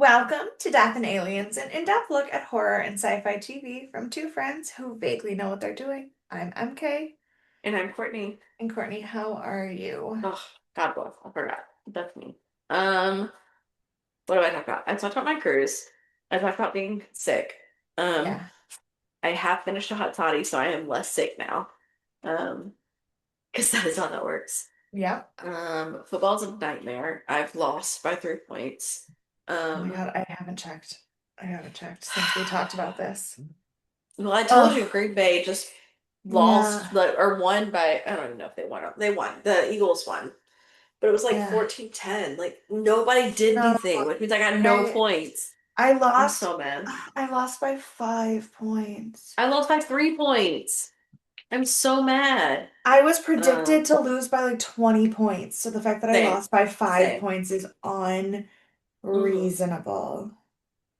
Welcome to Death and Aliens, an in-depth look at horror and sci-fi TV from two friends who vaguely know what they're doing. I'm MK, And I'm Courtney. and Courtney, how are you? Oh, God bless. I forgot. That's me. Um, what do I talk about? I talked about my cruise. I talked about being sick. Um, Yeah. I have finished a hot toddy, so I am less sick now. Um, because that is how that works. Yep. Football's a nightmare. I've lost by 3 points. Oh my Um, God, I haven't checked. I haven't checked since we talked about this. well, I told you Oh, Green Bay just lost yeah. like or won by I don't even know if they won. They won. The Eagles won. But it was like Yeah. 14-10. Like nobody did No, anything, which means I got no I points. I I'm lost so mad. I lost by 5 points. I lost by 3 points. I'm so mad. I was predicted Um, to lose by like 20 points, so the fact that I same, lost by five same. points is Mm-hmm. unreasonable.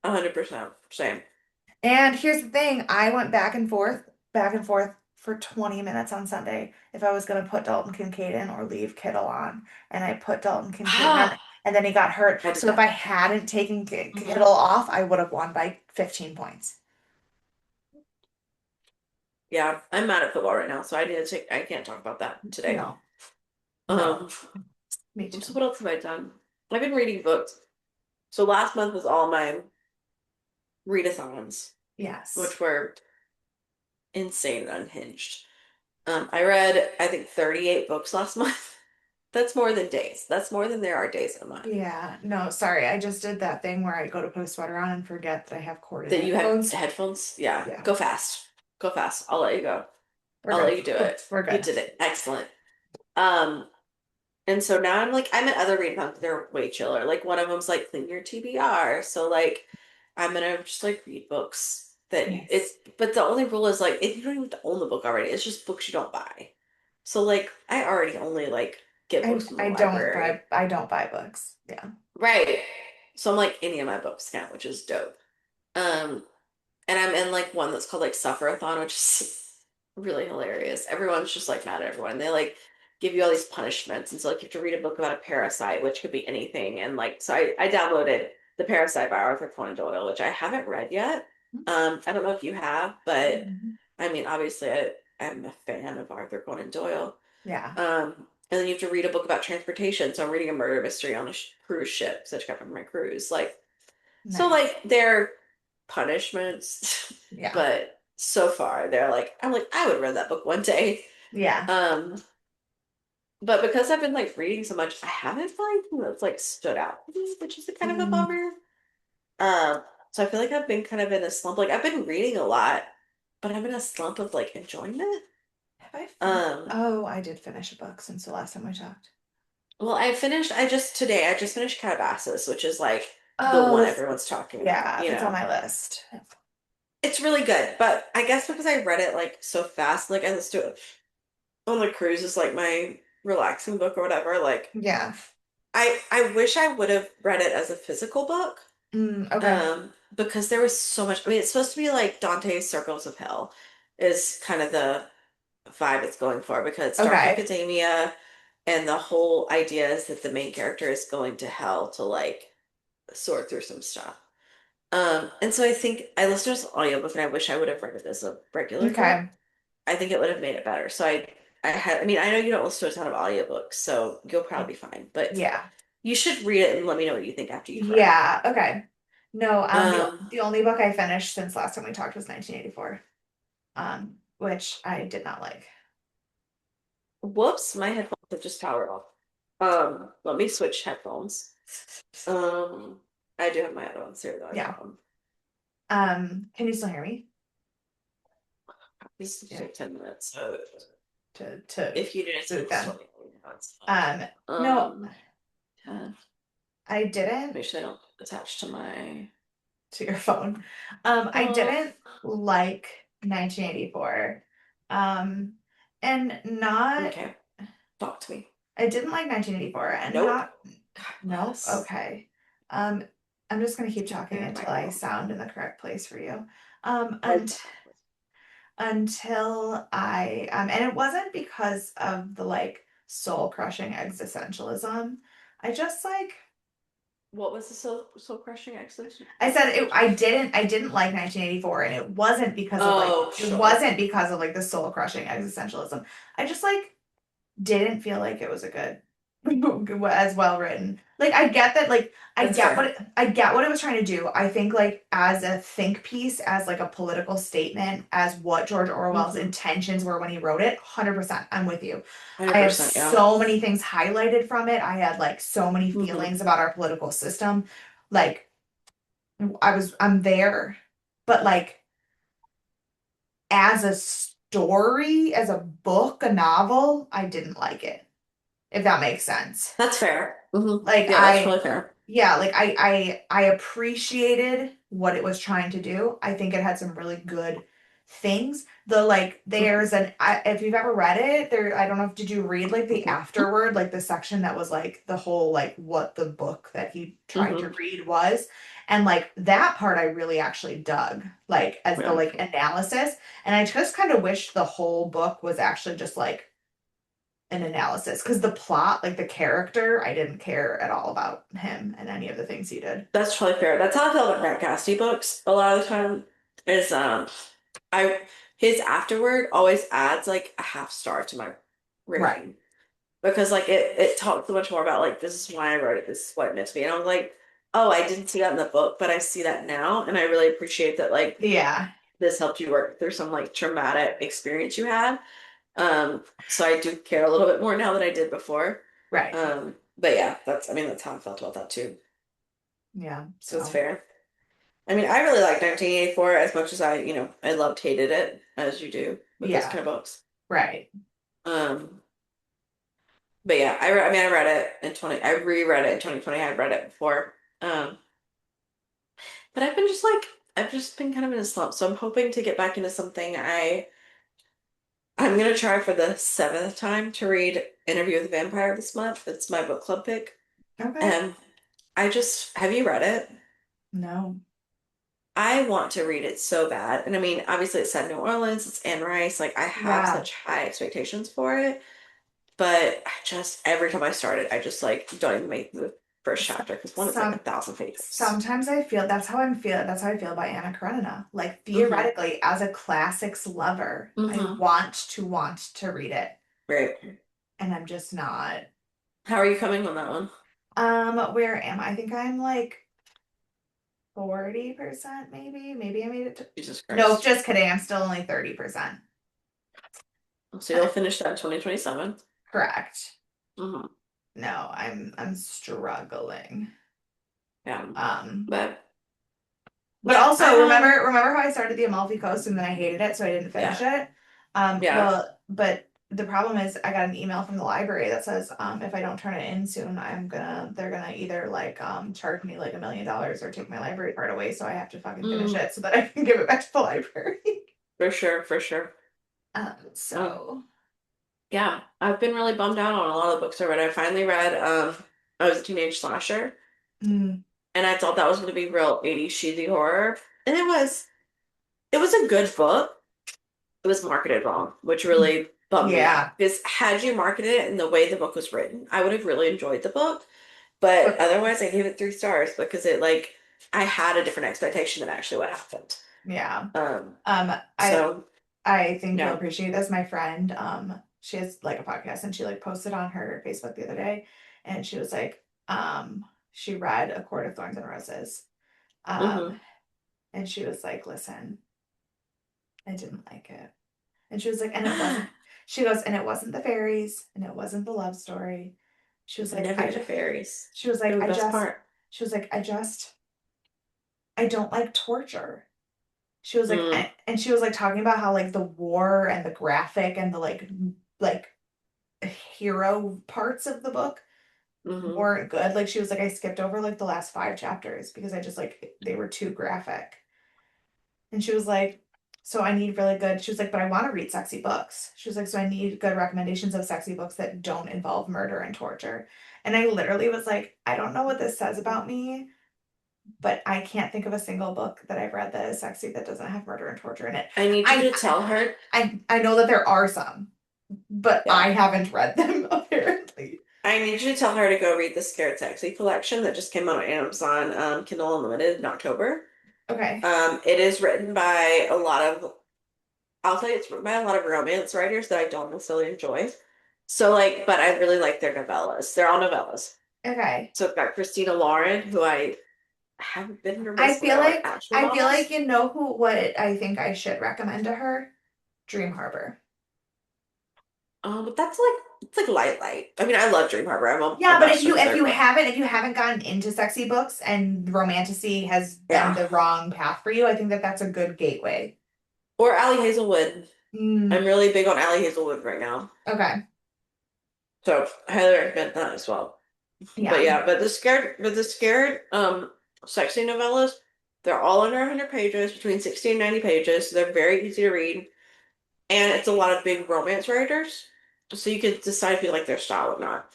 100%. Same. And here's the thing, I went back and forth for 20 minutes on Sunday if I was going to put Dalton Kincaid in or leave Kittle on. And I put Dalton Kincaid on, Ah, and then he got hurt. I did So if that. I hadn't taken Hmm. Kittle off, I would have won by 15 points. Yeah, I'm mad at football right now, so I need to take. I can't talk about that today. No, no, Um, me so too. what else have I done? I've been reading books. So last month was all my readathons, Yes. which were insane and unhinged. I read, I think, 38 books last month. That's more than days. That's more than there are days in a month. Yeah, no, sorry. I just did that thing where I go to put a sweater on and forget that I have corded That you have headphones. headphones? Yeah. Yeah, Go fast. Go fast. I'll let you go. we're I'll let good. you do We're, it. we're You good. did it. Excellent. Um, and so now I'm at other reading plans. They're way chiller. Like one of them's like clean your TBR. So like I'm gonna just like read books that it's Nice. but the only rule is like if you don't even have to own the book already, it's just books you don't buy. So like I already only like get books from the library. I don't buy books. Yeah. Right. So I'm like any of my books count, which is dope. Um, and I'm in like one that's called like Sufferathon, which is really hilarious. Everyone's just like mad at everyone. They like give you all these punishments. And so like you have to read a book about a parasite, which could be anything. And like so I downloaded The Parasite by Arthur Conan Doyle, which I haven't read yet. I don't know if you have, but Mhm. I mean obviously I'm a fan of Arthur Conan Doyle. Yeah. And then you have to read a book about transportation. So I'm reading a murder mystery on a cruise ship, such got from my cruise. Like, so Nice. like they're punishments, Yeah. but so far they're like, I'm like, I would read that book one day. Yeah. Um, but because I've been like reading so much, I haven't found anything that's like stood out to me, which is a kind of a Mm. bummer. So I feel like I've been kind of in a slump. Like I've been reading a lot, but I'm in a slump of like enjoyment. Have I finished? Um, Oh, I did finish a book since the last time we talked. Well, I just finished Calabasas, which is like the Oh, one that's everyone's talking about, yeah, that's on my list. It's really good, but I guess because I read it like so fast, like I listened to it on the cruise is like my relaxing book or whatever, like Yeah. I wish I would have read it as a physical book. Okay. Because there was so much, I mean, it's supposed to be like Dante's Circles of Hell is kind of the vibe it's going for because it's dark Okay. academia and the whole idea is that the main character is going to hell to like sort through some stuff. And so I think I listened to this audiobook and I wish I would have read it as a regular book. Okay. I think it would have made it better. So I mean, I know you don't listen to a ton of audiobooks, so you'll probably be fine, but Yeah. you should read it and let me know what you think after you've read it. Yeah. Okay. No, Um, the only book I finished since last time we talked was 1984. Which I did not like. Whoops, my headphones have just powered off. Let me switch headphones. Um, I do have my other ones here though, I Yeah. got them. Can you still hear me? This is Yeah. take 10 minutes, so To if you didn't see boot this them. 20, that's Um, fine. no, 10. I didn't Make sure they don't attach to my to your phone. I phone. didn't like 1984. Um, and not Okay, talk to me. I didn't like 1984 and Nope. not God no, bless. okay. Um, I'm just gonna keep I talking have until I microphone. sound in the correct place for you. Um, Right. and until I and it wasn't because of the like soul crushing existentialism. I just like What was the soul crushing I said it, expectation? I didn't like 1984, and Oh, it sure. wasn't because of like the soul crushing existentialism. I just like didn't feel like it was a good as well written. Like I get that like That's fair. I get what it was trying to do. I think like as a think piece, as like a political statement, as what George Orwell's Mm-hmm. intentions were when he wrote it, 100%. I'm with you. I have 100%, yeah. so many things highlighted from it. I had like so many Mm-hmm. feelings about our political system. Like I'm there. But like as a story, as a book, a novel, I didn't like it, if that makes sense. That's fair. Mm-hmm. Like Yeah, that's totally fair. yeah, like I appreciated what it was trying to do. I think it had some really good things. The like Mm-hmm. if you've ever read it, there I don't know if did you read like the afterword, like the section that was like the whole like what the book that he tried to Mm-hmm. read was. And like that part I really actually dug, like as the Yeah. like analysis. And I just kind of wish the whole book was actually just like an analysis because the plot, like the character, I didn't care at all about him and any of the things he did. That's totally fair. That's how I feel about Grant Casty books a lot of the time. Is I his afterword always adds like a half star to my Right. rating. Because like it talks so much more about like this is why I wrote it, this is what it meant to be. And I was like, oh, I didn't see that in the book, but I see that now. And I really appreciate that like Yeah. this helped you work through some like traumatic experience you had. So I do care a little bit more now than I did before. Right. But yeah, that's I mean that's how I felt about that too. Yeah. So it's So fair. I mean, I really like 1984 as much as I loved hated it as you do with those yeah. kind of books. Right. Um, but yeah, I mean I read it in 20 I reread it in 2020. I'd read it before. Um, but I've just been kind of in a slump. So I'm hoping to get back into something. I'm gonna try for the seventh time to read Interview with the Vampire this month. It's my book club pick. Okay. And I just have you read it? No. I want to read it so bad. And I mean, obviously it's set in New Orleans, it's Anne Rice. Like I have Yeah. such high expectations for it. But I just every time I start it, I just like don't even make the first S- chapter because one, it's like a Some thousand pages. sometimes I feel that's how I feel about Anna Karenina. Like Mm-hmm. theoretically, as a classics lover, I Mm-hmm. want to read it. Right. And I'm just not. How are you coming on that one? Where am I? I think I'm like 40% maybe. Maybe I made it to. Jesus Nope, Christ. just kidding. I'm still only 30%. So you'll finish that in 2027. Correct. Mm-hmm. No, I'm struggling. Yeah. Um, But but yeah, also remember how I started the Amalfi Coast and then I hated it, so I didn't finish yeah. it. Yeah. Well, but the problem is I got an email from the library that says if I don't turn it in soon, they're gonna either like charge me like $1 million or take my library card away, so I have to fucking finish Mm, it so that I can give it back to the library. for sure, for sure. Um, So yeah, I've been really bummed out on a lot of the books I read. I finally read I was a teenage slasher, mm, and I thought that was going to be real 80s cheesy horror. And it was a good book. It was marketed wrong, which really bummed me yeah. out. Because had you marketed it in the way the book was written, I would have really enjoyed the book. But But otherwise, I gave it 3 stars because it like I had a different expectation than actually what happened. yeah. Um, Um, I so I think you'll yeah. appreciate this. My friend, she has like a podcast and she like posted on her Facebook the other day and she was like, she read A Court of Thorns and Roses. Hmm. Um, and she was like, listen, I didn't like it. And she was like, and it wasn't, she goes, and it wasn't the fairies and it wasn't the love story. She was like, Never the fairies. she was They like, were the best part. she was like, I don't like torture. She was like, Mm, and she was like talking about how like the war and the graphic and the like hero parts of the book hmm. weren't good. Like she was like, I skipped over like the last 5 chapters because I just like they were too graphic. And she was like, so I need really good. She was like, but I want to read sexy books. She was like, so I need good recommendations of sexy books that don't involve murder and torture. And I literally was like, I don't know what this says about me, but I can't think of a single book that I've read that is sexy that doesn't have murder and torture in it. I need you I to tell her. I know that there are some, but I Yeah. haven't read them apparently. I need you to tell her to go read the Scared Sexy collection that just came out on Amazon, Kindle Unlimited in October. Okay. It is written by a lot of, I'll tell you, it's written by a lot of romance writers that I don't necessarily enjoy. So like, but I really like their novellas. They're all novellas. Okay. So it's got Christina Lauren, who I haven't been in her I list when feel I like like actual I feel like novels. you know who what I think I should recommend to her? Dream Harbor. But that's like it's like light. I mean, I love Dream Harbor. I'm a Yeah, but bachelor's third book. if you haven't gotten into sexy books and romantasy has been Yeah. the wrong path for you, I think that that's a good gateway. Or Allie Hazelwood. Mm, I'm really big on Allie Hazelwood right now. okay. So I highly recommend that as well. But Yeah. yeah, but the scared sexy novellas, they're all under 100 pages, between 60 and 90 pages. So they're very easy to read. And it's a lot of big romance writers. So you could decide if you like their style or not.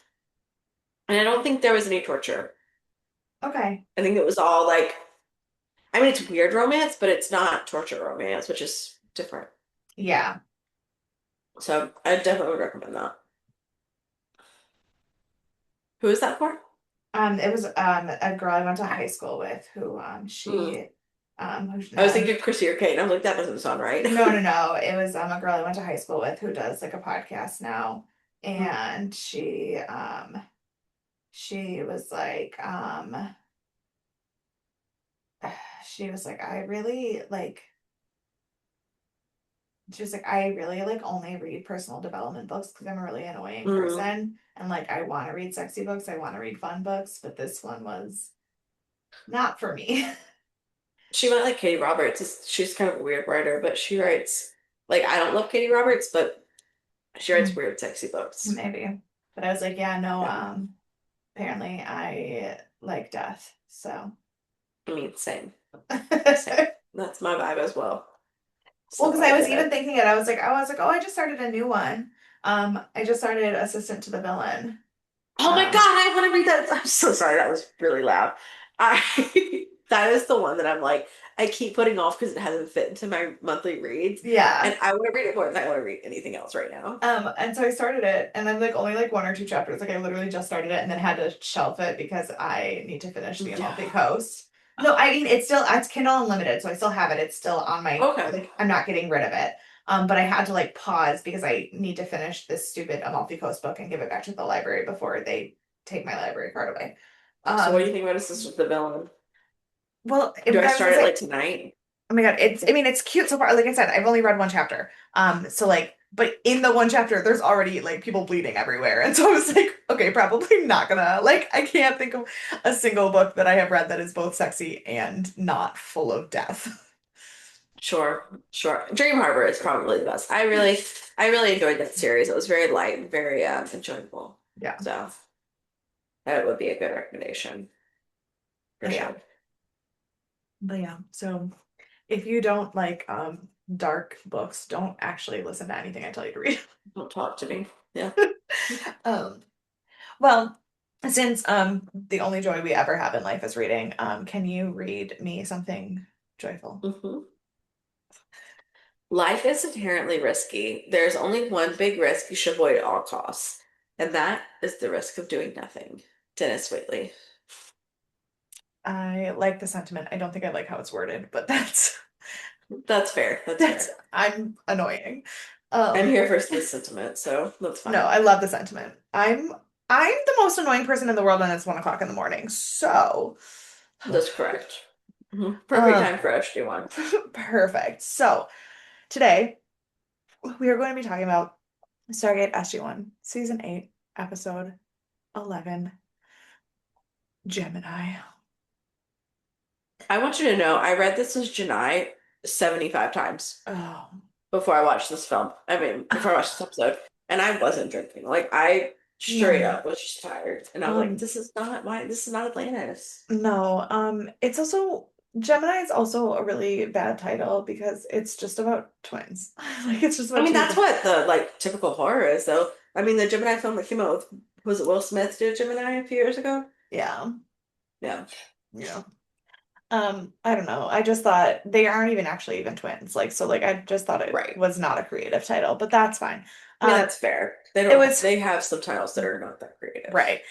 And I don't think there was any torture. Okay. I think it was all like, I mean, it's weird romance, but it's not torture romance, which is different. Yeah. So I definitely would recommend that. Who is that for? It was a girl I went to high school with who Hmm. she who's I was now thinking Chrissy or Kate, and I'm like, that doesn't sound right. no. It was a girl I went to high school with who does like a podcast now. Hmm. And she was like, she was like, she was like, I really like only read personal development books because I'm a really annoying Hmm. person. And like I want to read sexy books, I want to read fun books, but this one was not for me. She might like Katie Roberts. She's kind of a weird writer, but she writes like I don't love Katie Roberts, but she writes weird, sexy books. Maybe. But I was like, yeah, no, Yeah. apparently I like death. So I mean, same, same. well, That's my vibe as well. So because I I was get even it. thinking it, I was like, oh, I just started a new one. I just started Assistant to the Villain. Oh my God, Um, I want to read that. I'm so sorry, that was really loud. I that is the one that I'm like, I keep putting off because it hasn't fit into my monthly reads. yeah. And I want to read it more than I want to read anything else right now. And so I started it, and I'm like only like one or two chapters. Like I literally just started it, and then had to shelf it because I need to finish the Yeah. Amalfi Coast. No, I mean it's Kindle Unlimited, so I still have it. It's still on my Okay. like I'm not getting rid of it. But I had to like pause because I need to finish this stupid Amalfi Coast book and give it back to the library before they take my library card away. So what do you Um, think about Assistant with the Villain? Do what I I was start gonna it like say, tonight? oh my God, I mean, it's cute so far. Like I said, I've only read one chapter. So like, but in the one chapter, there's already like people bleeding everywhere. And so I was like, okay, probably not gonna, like, I can't think of a single book that I have read that is both sexy and not full of death. Sure, sure. Dream Harbor is probably the best. I really enjoyed that series. It was very light and very enjoyable. Yeah. So that would be a good recommendation for But yeah. sure. But yeah. So if you don't like dark books, don't actually listen to anything I tell you to read. Don't talk to me. Yeah. Um, well, since the only joy we ever have in life is reading, can you read me something joyful? Hmm. Life is inherently risky. There's only one big risk you should avoid at all costs, and that is the risk of doing nothing. Dennis Waitley. I like the sentiment. I don't think I like how it's worded, but That's fair. That's that's fair. I'm annoying. I'm Um, here for the sentiment, so that's no, fine. I love the sentiment. I'm the most annoying person in the world and it's 1 o'clock in the morning. So That's correct. Perfect um time for SG-1. perfect. So today we are going to be talking about Stargate SG-1, Season 8, Episode 11, Gemini. I want you to know I read this as Janai 75 times Oh. before I watched this film. I mean, before I watched this episode. And I wasn't drinking. Like I straight No. up was just tired. And I was like, Um, this is not Atlantis. no. It's also Gemini is also a really bad title because it's just about twins. Like it's just I about mean, two. that's what the like typical horror is though. I mean, the Gemini film that came out with was it Will Smith did Gemini a few years ago? Yeah. Yeah. Yeah. I don't know. I just thought they aren't even actually even twins. Like, so like I just thought it Right. was not a creative title, but that's fine. I mean, Um, that's fair. it was They have subtitles that are not that creative. right.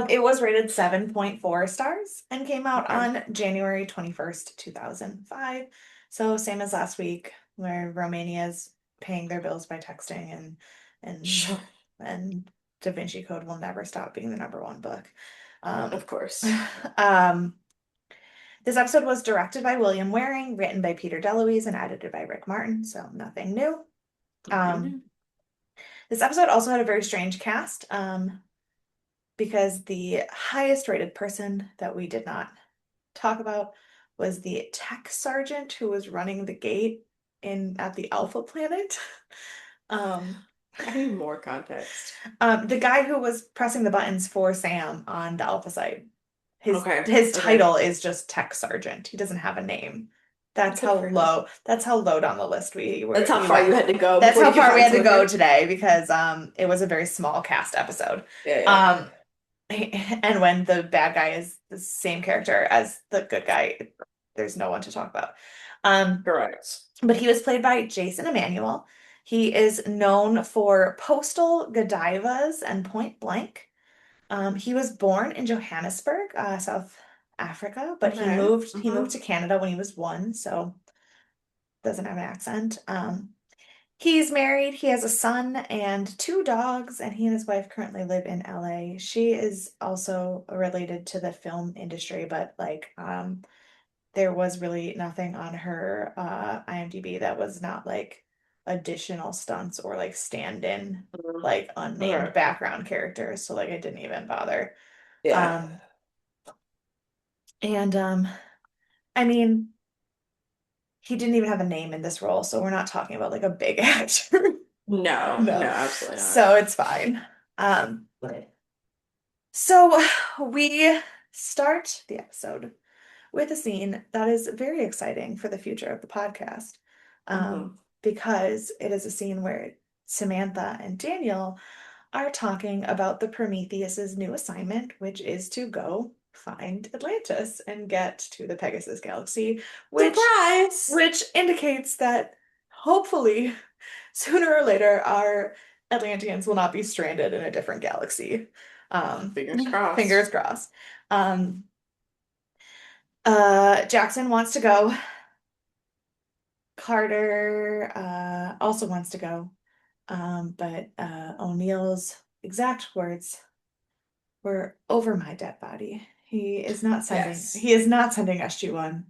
It was rated 7.4 stars and came out Okay. on January 21st, 2005. So same as last week, where Romania's paying their bills by texting and Sure. and Da Vinci Code will never stop being the number one book. Um, Of course. um, this episode was directed by William Waring, written by Peter DeLuise, and edited by Rick Martin, so nothing new. Nothing Um, new. this episode also had a very strange cast. Because the highest rated person that we did not talk about was the tech sergeant who was running the gate in at the Alpha Planet. Um, I need more context. the guy who was pressing the buttons for Sam on the Alpha site. His Okay. his Okay. title is just tech sergeant. He doesn't have a name. That's Good how for him. low. That's how low down the list That's how we far went. you had to go That's before how you could far we find had to someone go good. today because it was a very small cast episode. Yeah, yeah. Um, and when the bad guy is the same character as the good guy, there's no one to talk about. Um, Correct. but he was played by Jason Emmanuel. He is known for Postal Godivas and Point Blank. He was born in Johannesburg, South Africa, but Okay. he moved to Canada when he was one, so doesn't have an accent. He's married, he has a son and two dogs, and he and his wife currently live in LA. She is also related to the film industry, but there was really nothing on her IMDb that was not like additional stunts or like stand-in Mhm. like unnamed Okay. background characters. So like I didn't even bother. Yeah. Um and I mean he didn't even have a name in this role, so we're not talking about like a big actor. No, no, No. absolutely not. So it's fine. So we start the episode with a scene that is very exciting for the future of the podcast. Hmm. Because it is a scene where Samantha and Daniel are talking about the Prometheus's new assignment, which is to go find Atlantis and get to the Pegasus galaxy, Surprise! which indicates that hopefully sooner or later our Atlanteans will not be stranded in a different galaxy. Um, Fingers fingers crossed. crossed. Um, Jackson wants to go. Carter also wants to go. But O'Neill's exact words were over my dead body. Yes. He is not sending SG-1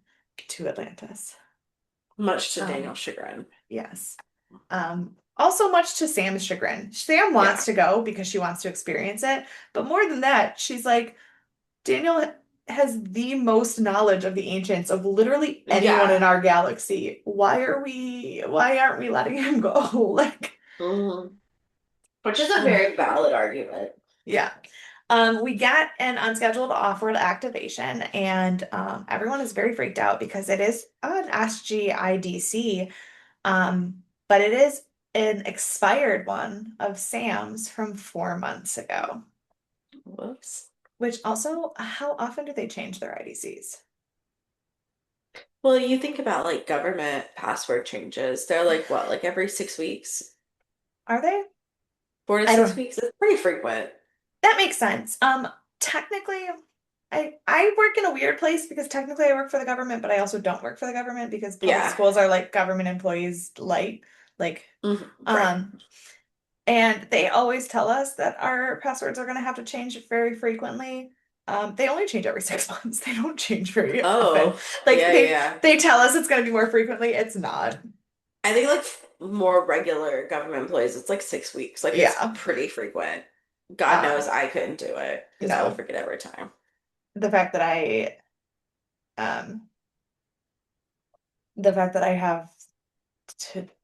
to Atlantis. Much to Um, Daniel's chagrin. yes. Also much to Sam's chagrin. Sam wants Yeah. to go because she wants to experience it, but more than that, she's like, Daniel has the most knowledge of the ancients of literally anyone in Yeah. our galaxy. Why aren't we letting him go? Like, Hmm. Which is a very valid argument. yeah. We get an unscheduled off-world activation, and everyone is very freaked out because it is an SGIDC, but it is an expired one of Sam's from 4 months ago. Whoops. Which also, how often do they change their IDCs? Well, you think about like government password changes. They're like what, like every 6 weeks? Are they? Four to I six don't. weeks? It's pretty frequent. That makes sense. Technically, I work in a weird place because technically I work for the government, but I also don't work for the government because public Yeah. schools are like government employees light. Like, Hmm. Right. um, and they always tell us that our passwords are going to have to change very frequently. They only change every 6 months. They don't change very often. Oh, Like yeah, yeah. they tell us it's going to be more frequently. It's not. I think like more regular government employees, it's like 6 weeks. Like it's Yeah. pretty frequent. God knows Um, I couldn't do it because I would no. forget every time. The fact that um, the fact that I have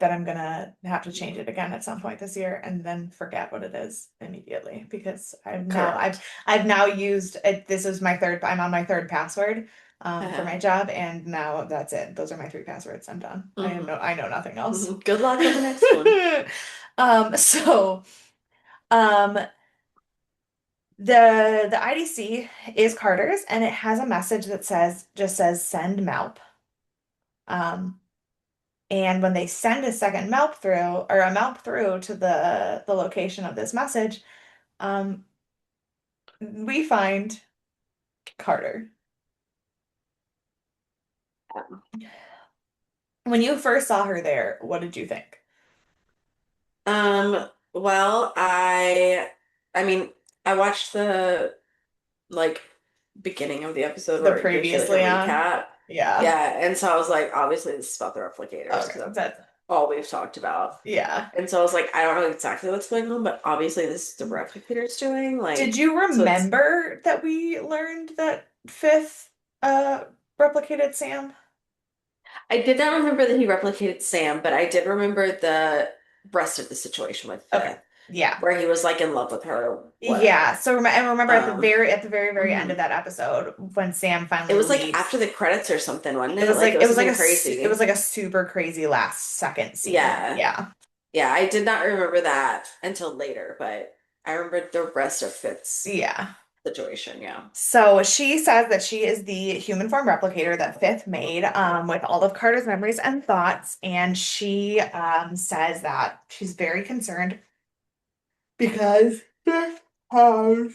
that I'm gonna have to change it again at some point this year and then forget what it is immediately because Correct. I've now used it. This is my third. I'm on my third password for Uh-huh. my job, and now that's it. Those are my three passwords. I'm done. Hmm. I know nothing else. Good luck on the next one. So um The IDC is Carter's, and it has a message that says send Malp. Um, and when they send a second Malp through or a Malp through to the location of this message, um, we find Carter. When you first saw her there, what did you think? Well, I mean, I watched the like beginning of the episode The where it gives you like a previously on? recap. Yeah. Yeah, and so I was like, obviously this is about the replicators Okay. because that's That all we've talked about. yeah. And so I was like, I don't know exactly what's going on, but obviously this is the replicators doing Did like you so it's remember that we learned that Fifth uh replicated Sam? I did not remember that he replicated Sam, but I did remember the rest of the situation with Okay. Fifth, Yeah. where he was like in love with her or Yeah. whatever. So and remember at the very end of Mhm. that episode when Sam It finally was like after leaves, the credits or something, wasn't it? Like it it was was like something it was crazy. like a super crazy last second scene. Yeah. Yeah. Yeah, I did not remember that until later, but I remembered the rest of Fitz' Yeah. situation, yeah. So she says that she is the human form replicator that Fifth made with all of Carter's memories and thoughts. And she says that she's very concerned because Fifth has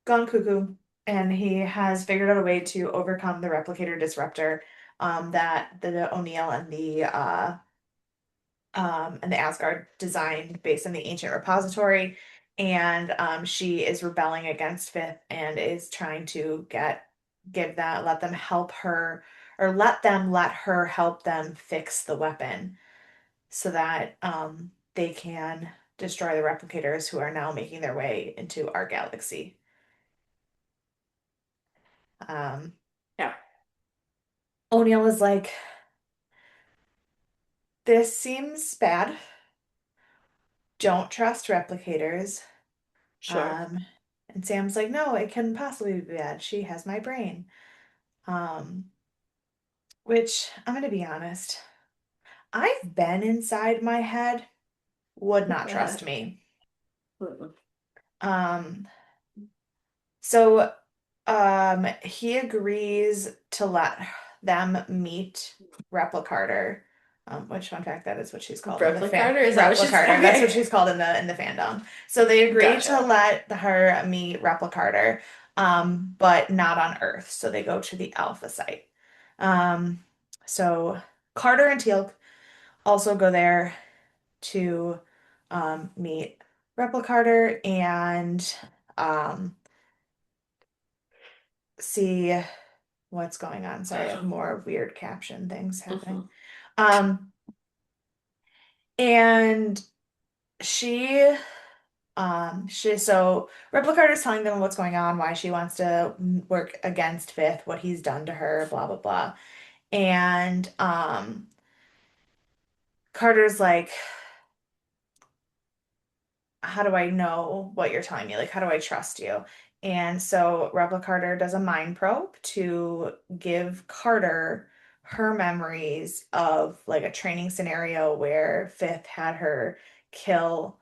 gone cuckoo and he has figured out a way to overcome the replicator disruptor that the O'Neill and the Asgard designed based on the ancient repository. And she is rebelling against Fifth and is trying to give that let them help her or let her help them fix the weapon so that they can destroy the replicators who are now making their way into our galaxy. Um, Yeah, O'Neill is like, this seems bad. Don't trust replicators. sure. Um, and Sam's like, no, it couldn't possibly be bad. She has my brain. Um, which I'm gonna be honest, I've been inside my head, would not trust me. Mm-mm. Um, so he agrees to let them meet Replicarter. Which fun fact, that is what she's called in the fan Replicator, is that what she's Replicarter. That's what okay? she's called in the fandom. So they agree to Gotcha. let her meet Replicarter, but not on Earth. So they go to the Alpha site. Um, so Carter and Teal'c also go there to meet Replicarter and um, see what's going on. Sorry, I have more weird caption things happening. Mhm. Um, and she so Replicator is telling them what's going on, why she wants to work against Fifth, what he's done to her, blah blah blah. And Carter's like, how do I know what you're telling me? Like, how do I trust you? And so Replicator does a mind probe to give Carter her memories of like a training scenario where Fifth had her kill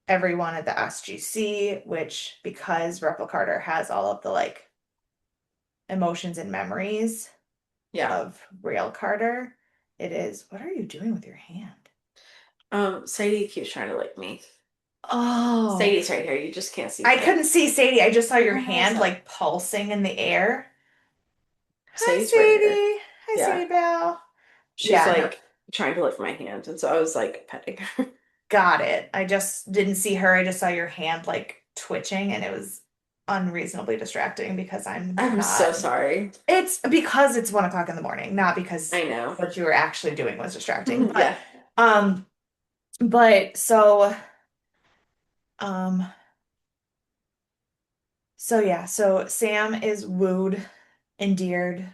everyone at the SGC, which because Replicator has all of the like emotions and memories Yeah. of real Carter, it is, what are you doing with your hand? Sadie keeps trying to lick me. Oh, Sadie's right here. You just can't see I her. couldn't see Sadie. I just saw your Oh, what's hand up? like pulsing in the air. Hi, Sadie's right here. Sadie. Hi, Yeah. Sadie Belle. She's Yeah, no, like trying to lick my hand, and so I was like petting her. got it. I just didn't see her. I just saw your hand like twitching, and it was unreasonably distracting because I'm I'm so not. sorry. It's because it's 1 o'clock in the morning, not because I know. what you were actually doing was distracting. Yeah. Um, but um, so yeah, so Sam is wooed, endeared,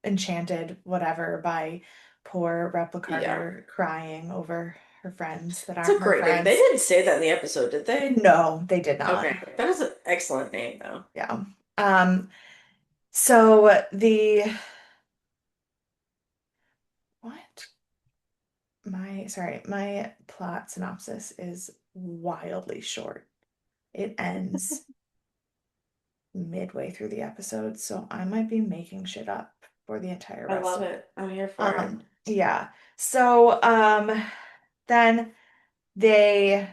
enchanted, whatever, by poor Yeah. Replicator crying over her friends that It's aren't a her great name. They friends. didn't say that in the episode, did they? No, they did not. Okay. That is an excellent name, though. Yeah. Um, so the what? My plot synopsis is wildly short. It ends. midway through the episode, so I might be making shit up for the entire I rest love of. it. I'm here for it. Yeah. So, then they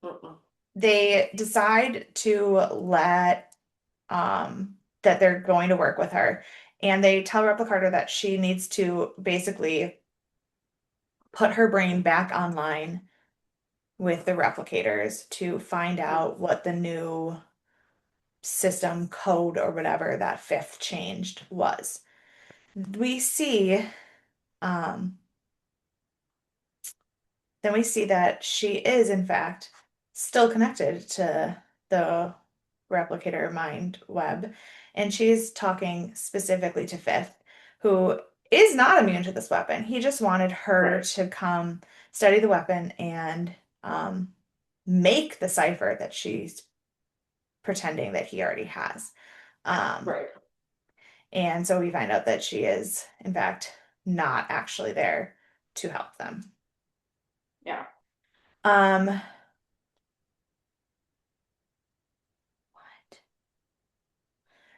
Mm-mm. they decide to let that they're going to work with her, and they tell Replicator that she needs to basically put her brain back online with the replicators to find Mm. out what the new system code or whatever that fifth changed was. We see, um, then we see that she is, in fact, still connected to the replicator mind web, and she's talking specifically to Fifth, who is not immune to this weapon. He just wanted her Right. to come study the weapon and um, make the cipher that she's pretending that he already has. Um, Right. and so we find out that she is, in fact, not actually there to help them. Yeah. Um,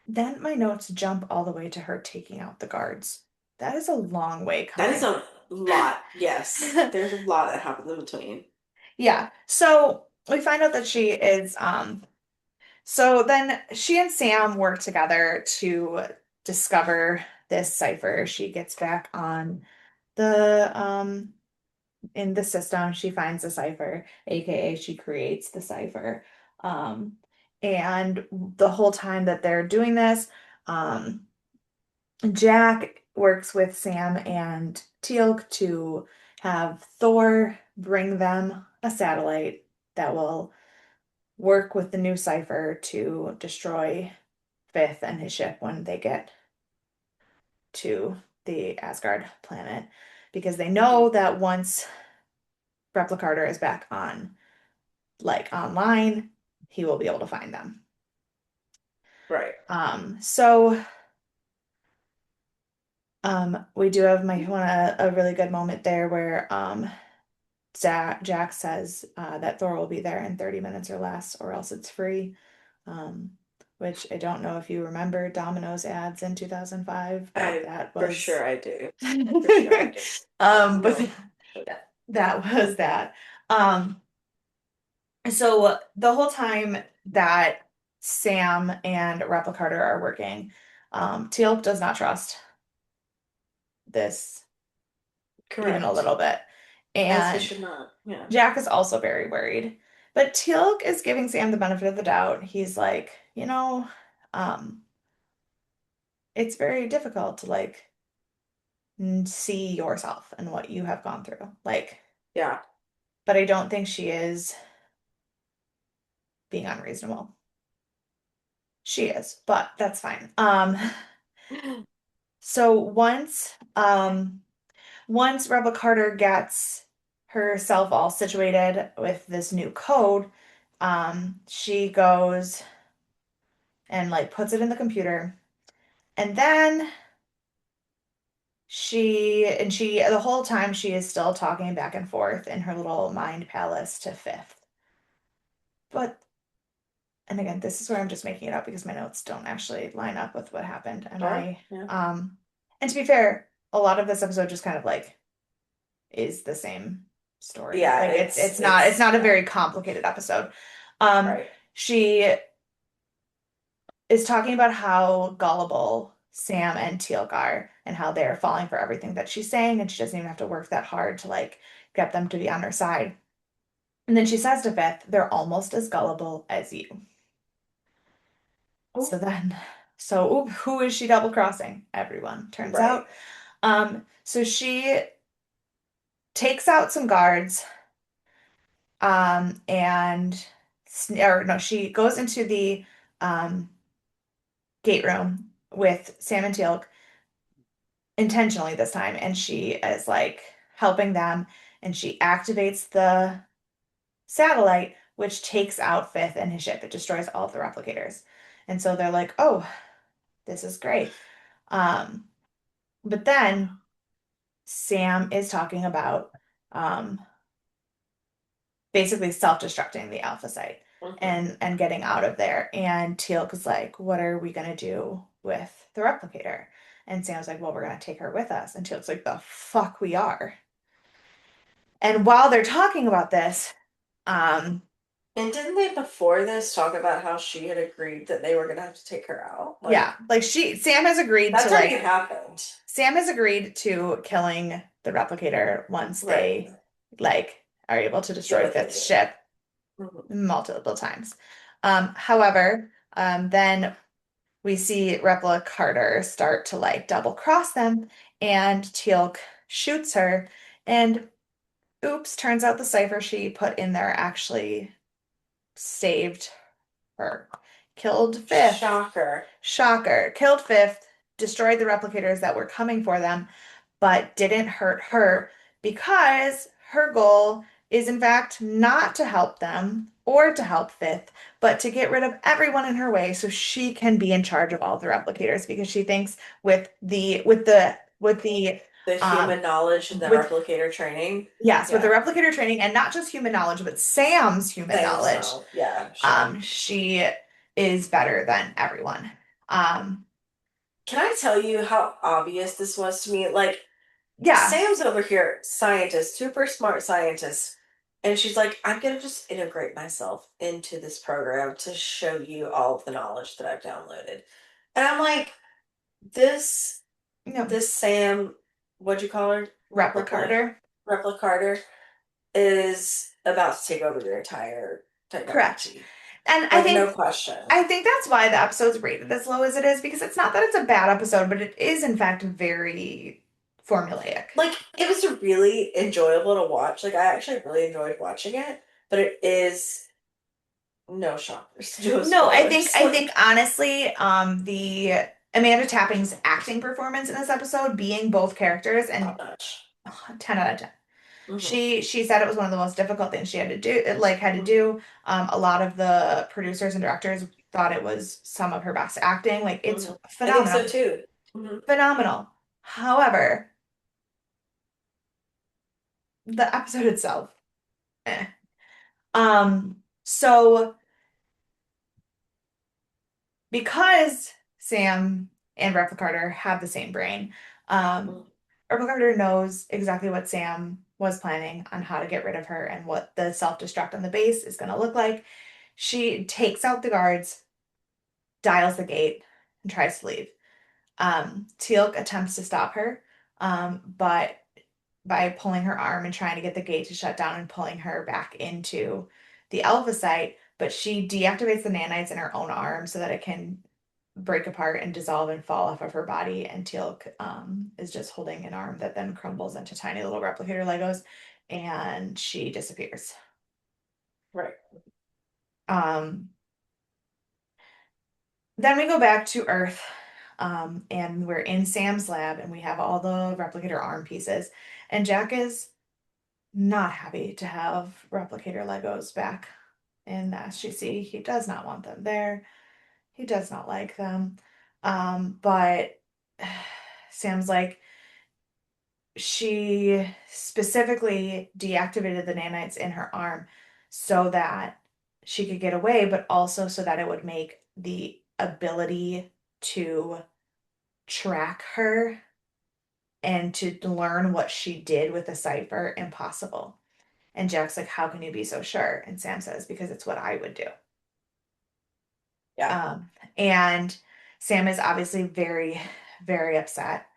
then my notes jump all the way to her taking out the guards. That is a long way That is coming. a lot. Yes. There's a lot that happens in between. Yeah. So we find out that she is so then she and Sam work together to discover this cipher. She gets back on the in the system, she finds the cipher, aka she creates the cipher. Um and the whole time that they're doing this, um Jack works with Sam and Teal'c to have Thor bring them a satellite that will work with the new cipher to destroy Fifth and his ship when they get to the Asgard planet. Because they Hmm. know that once Replicator is back on, like online, he will be able to find them. Right. So we do have my one a really good moment there where Jack says that Thor will be there in 30 minutes or less, or else it's free. Um, which I don't know if you remember Domino's ads in 2005, but I that for was sure I do. For sure I do. but No shit. that was that. Um, so the whole time that Sam and Replicator are working, Teal'c does not trust this even a Correct. little bit. As he And should not. Yeah. Jack is also very worried. But Teal'c is giving Sam the benefit of the doubt. He's like, um, it's very difficult to like see yourself and what you have gone through. Like, Yeah. but I don't think she is being unreasonable. She is, but that's fine. So once Rebel Carter gets herself all situated with this new code, she goes and like puts it in the computer. And then she the whole time she is still talking back and forth in her little mind palace to Fifth. But and again, this is where I'm just making it up because my notes don't actually line up with what happened. Sure. Yeah. And to be fair, a lot of this episode just kind of like is the same story. Yeah, Like it's it's not a yeah. very complicated episode. Um, Right. she is talking about how gullible Sam and Teal'c are and how they're falling for everything that she's saying, and she doesn't even have to work that hard to like get them to be on her side. And then she says to Fifth, they're almost as gullible as you. Oh, So then, so who is she double crossing? Everyone, turns right. out. So she takes out some guards, and or no, she goes into the um gate room with Sam and Teal'c intentionally this time, and she is like helping them, and she activates the satellite, which takes out Fifth and his ship. It destroys all of the replicators. And so they're like, oh, this is great. Um, but then Sam is talking about um basically self-destructing the alpha site. Mhm. and getting out of there. And Teal'c is like, "What are we gonna do with the replicator?" And Sam's like, "Well, we're gonna take her with us." And Teal'c's like, "The fuck we are." And while they're talking about this, um, And didn't they before this talk about how she had agreed that they were gonna have to take her out? yeah, Like like Sam has agreed to that's already happened. Sam has agreed to killing the replicator once Right. they like are able to Get destroy what they Fifth's do. ship Mhm. multiple times. However, then we see Replica Carter start to like double cross them, and Teal'c shoots her, and oops, turns out the cipher she put in there actually saved her. Killed Fifth. Shocker. Shocker. Killed Fifth, destroyed the replicators that were coming for them, but didn't hurt her because her goal is, in fact, not to help them or to help Fifth, but to get rid of everyone in her way so she can be in charge of all the replicators because she thinks with the The um human knowledge and the with replicator training. yes, with the Yeah. replicator training and not just human knowledge, but Sam's human Sam's knowledge, no. Yeah, sure. she is better than everyone. Um, Can I tell you how obvious this was to me? Like, yeah, Sam's over here, scientist, super smart scientist. And she's like, I'm gonna just integrate myself into this program to show you all of the knowledge that I've downloaded. And I'm like, this no, this Sam, what'd you call her? Repli replicator. Replicarder is about to take over your entire Correct. technology. And I Like, no think question. I think that's why the episode's rated as low as it is because it's not that it's a bad episode, but it is in fact very formulaic. Like, it was really enjoyable to watch. Like, I actually really enjoyed watching it, but it is no shockers, no No, I think spoilers. I think honestly, the Amanda Tapping's acting performance in this episode, being both characters and Top notch. 10 out of 10. Hmm. She said it was one of the most difficult things she had to do, like had to Hmm. do. A lot of the producers and directors thought it was some of her best acting. Like it's Hmm. I think so phenomenal. too. Hmm. Phenomenal. However, the episode itself, eh. So because Sam and Replicator have the same brain, um, Replicator knows exactly what Sam was planning on how to get rid of her and what the self-destruct on the base is going to look like. She takes out the guards, dials the gate, and tries to leave. Teal'c attempts to stop her, but by pulling her arm and trying to get the gate to shut down and pulling her back into the Alpha site, but she deactivates the nanites in her own arm so that it can break apart and dissolve and fall off of her body. And Teal'c is just holding an arm that then crumbles into tiny little replicator Legos, and she disappears. Right. Um, then we go back to Earth, and we're in Sam's lab, and we have all the replicator arm pieces, and Jack is not happy to have replicator Legos back in the SGC. He does not want them there. He does not like them. But Sam's like, she specifically deactivated the nanites in her arm so that she could get away, but also so that it would make the ability to track her and to learn what she did with the cipher impossible. And Jack's like, "How can you be so sure?" And Sam says, "Because it's what I would do." Yeah. And Sam is obviously very, very upset.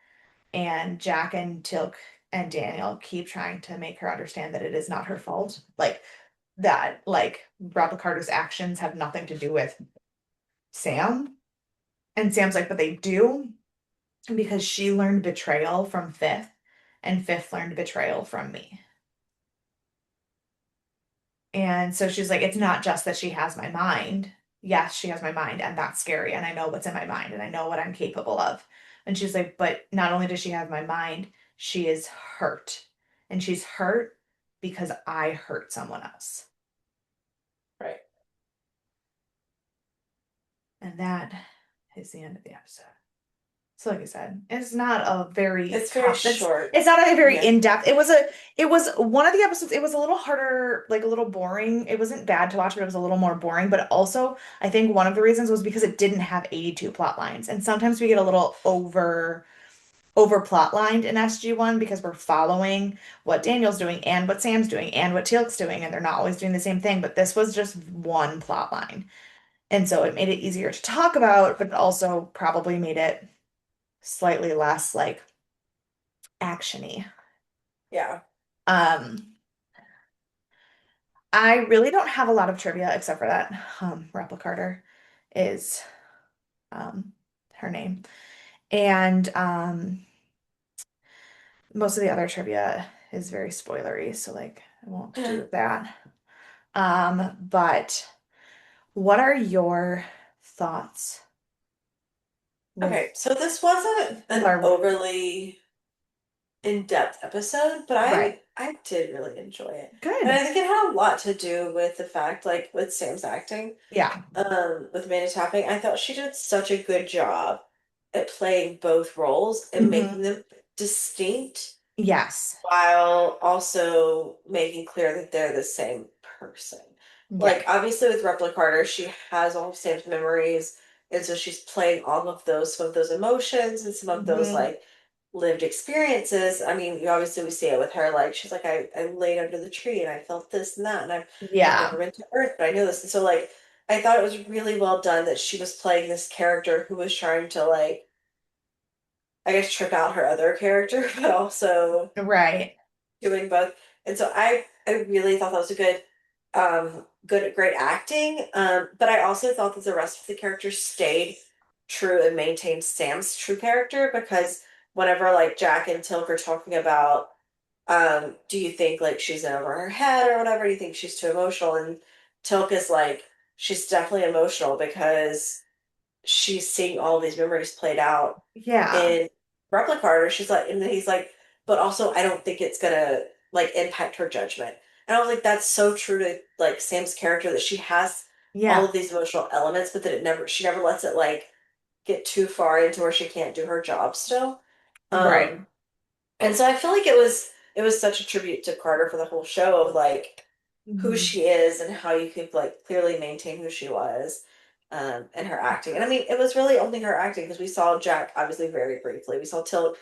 And Jack and Tilk and Daniel keep trying to make her understand that it is not her fault. Like that, like Robert Carter's actions have nothing to do with Sam. And Sam's like, "But they do because she learned betrayal from Fifth, and Fifth learned betrayal from me." And so she's like, it's not just that she has my mind. Yes, she has my mind, and that's scary. And I know what's in my mind, and I know what I'm capable of. And she's like, but not only does she have my mind, she is hurt. And she's hurt because I hurt someone else. Right. And that is the end of the episode. So like I said, it's not a very It's very it's short. it's not a very Yeah. in-depth. It was one of the episodes, it was a little harder, like a little boring. It wasn't bad to watch, but it was a little more boring. But also, I think one of the reasons was because it didn't have 82 plot lines. And sometimes we get a little over plot lined in SG-1 because we're following what Daniel's doing and what Sam's doing and what Teal'c's doing, and they're not always doing the same thing. But this was just one plot line. And so it made it easier to talk about, but it also probably made it slightly less like actiony. Yeah. Um, I really don't have a lot of trivia except for that Replicator is um her name. And most of the other trivia is very spoilery, so like I won't do that. But what are your thoughts Okay, with so this wasn't an our overly in-depth episode, but right? I did really enjoy it. And I Good. think it had a lot to do with the fact, like with Sam's acting, Yeah. with Amanda Tapping. I thought she did such a good job at playing both roles and making Hmm. them distinct Yes. while also making clear that they're the same person. Yeah. Like, obviously, with Replicator, she has all of Sam's memories, and so she's playing all of those, some of those emotions and some of those, Hmm. like, lived experiences. I mean, you obviously we see it with her, like, she's like, I laid under the tree and I felt this and that, and I've never Yeah. been to Earth, but I know this. And so, like, I thought it was really well done that she was playing this character who was trying to, like, I guess, trip out her other character, but also Right. doing both. And so I really thought that was a great acting. But I also thought that the rest of the characters stayed true and maintained Sam's true character because whenever like Jack and Tilk are talking about do you think like she's in over her head or whatever, do you think she's too emotional? And Tilk is like, she's definitely emotional because she's seeing all these memories played out Yeah. in Replicator. She's like, and then he's like, but also I don't think it's gonna like impact her judgment. And I was like, that's so true to like Sam's character that she has all Yeah. of these emotional elements, but that she never lets it like get too far into where she can't do her job still. Right. Um, and so I feel like it was such a tribute to Carter for the whole show of like who Hmm. she is and how you could like clearly maintain who she was and her acting. And I mean, it was really only her acting because we saw Jack obviously very briefly. We saw Till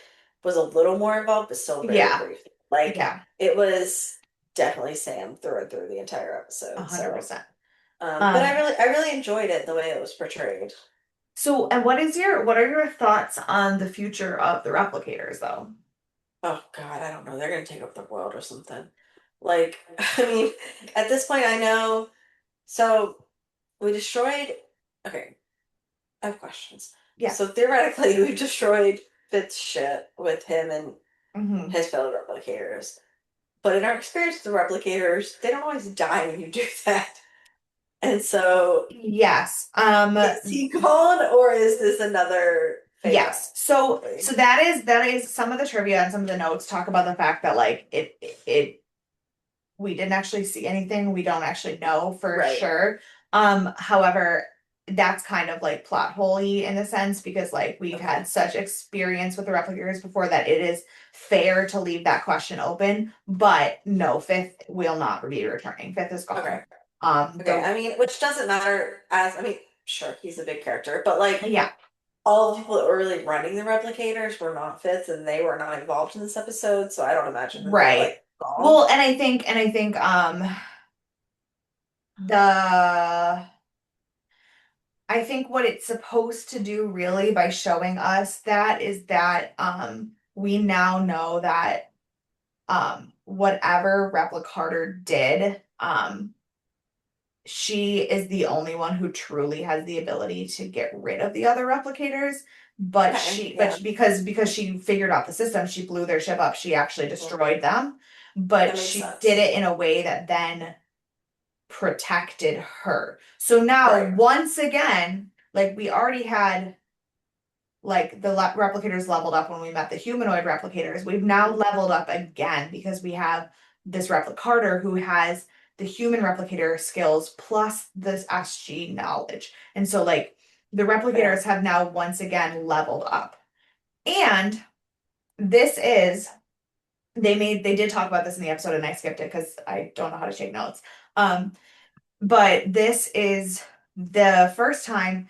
was a little more involved, but still very Yeah. briefly. Like Yeah. it was definitely Sam through and through the entire A episode. hundred So, percent. but Um, I really enjoyed it the way it was portrayed. so and what are your thoughts on the future of the replicators though? Oh God, I don't know. They're gonna take over the world or something. Like, I mean, at this point, I know. So we destroyed. Okay, I have questions. Yeah. So theoretically, we've destroyed Fitz shit with him and Hmm. his fellow replicators. But in our experience with the replicators, they don't always die when you do that. And so, Yes. is he gone or is this another fake Yes. out? So that is some of the trivia and some of the notes talk about the fact that like it we didn't actually see anything. We don't actually know for Right. sure. However, that's kind of like plot holey in a sense because like we've had Okay. such experience with the replicators before that it is fair to leave that question open. But no, Fifth will not be returning. Fifth is Okay. gone. Okay. The I mean, which doesn't matter I mean, sure, he's a big character, but like yeah, all the people that were really running the replicators were not Fifth and they were not involved in this episode, so I don't imagine that they're right. like gone. Well, and I think the I think what it's supposed to do really by showing us that is that we now know that whatever Replicator did, she is the only one who truly has the ability to get rid of the other replicators. Okay. Yeah. Because she figured out the system, she blew their ship up, she actually Well, destroyed them. But that makes she did sense. it in a way that then protected her. So now, Right. once again, like we already had, like the replicators leveled up when we met the humanoid replicators. We've now Mhm. leveled up again because we have this replicator who has the human replicator skills plus this SG knowledge. And so, like, the replicators Fair. have now once again leveled up. And this is they did talk about this in the episode and I skipped it because I don't know how to take notes. Um, but this is the first time,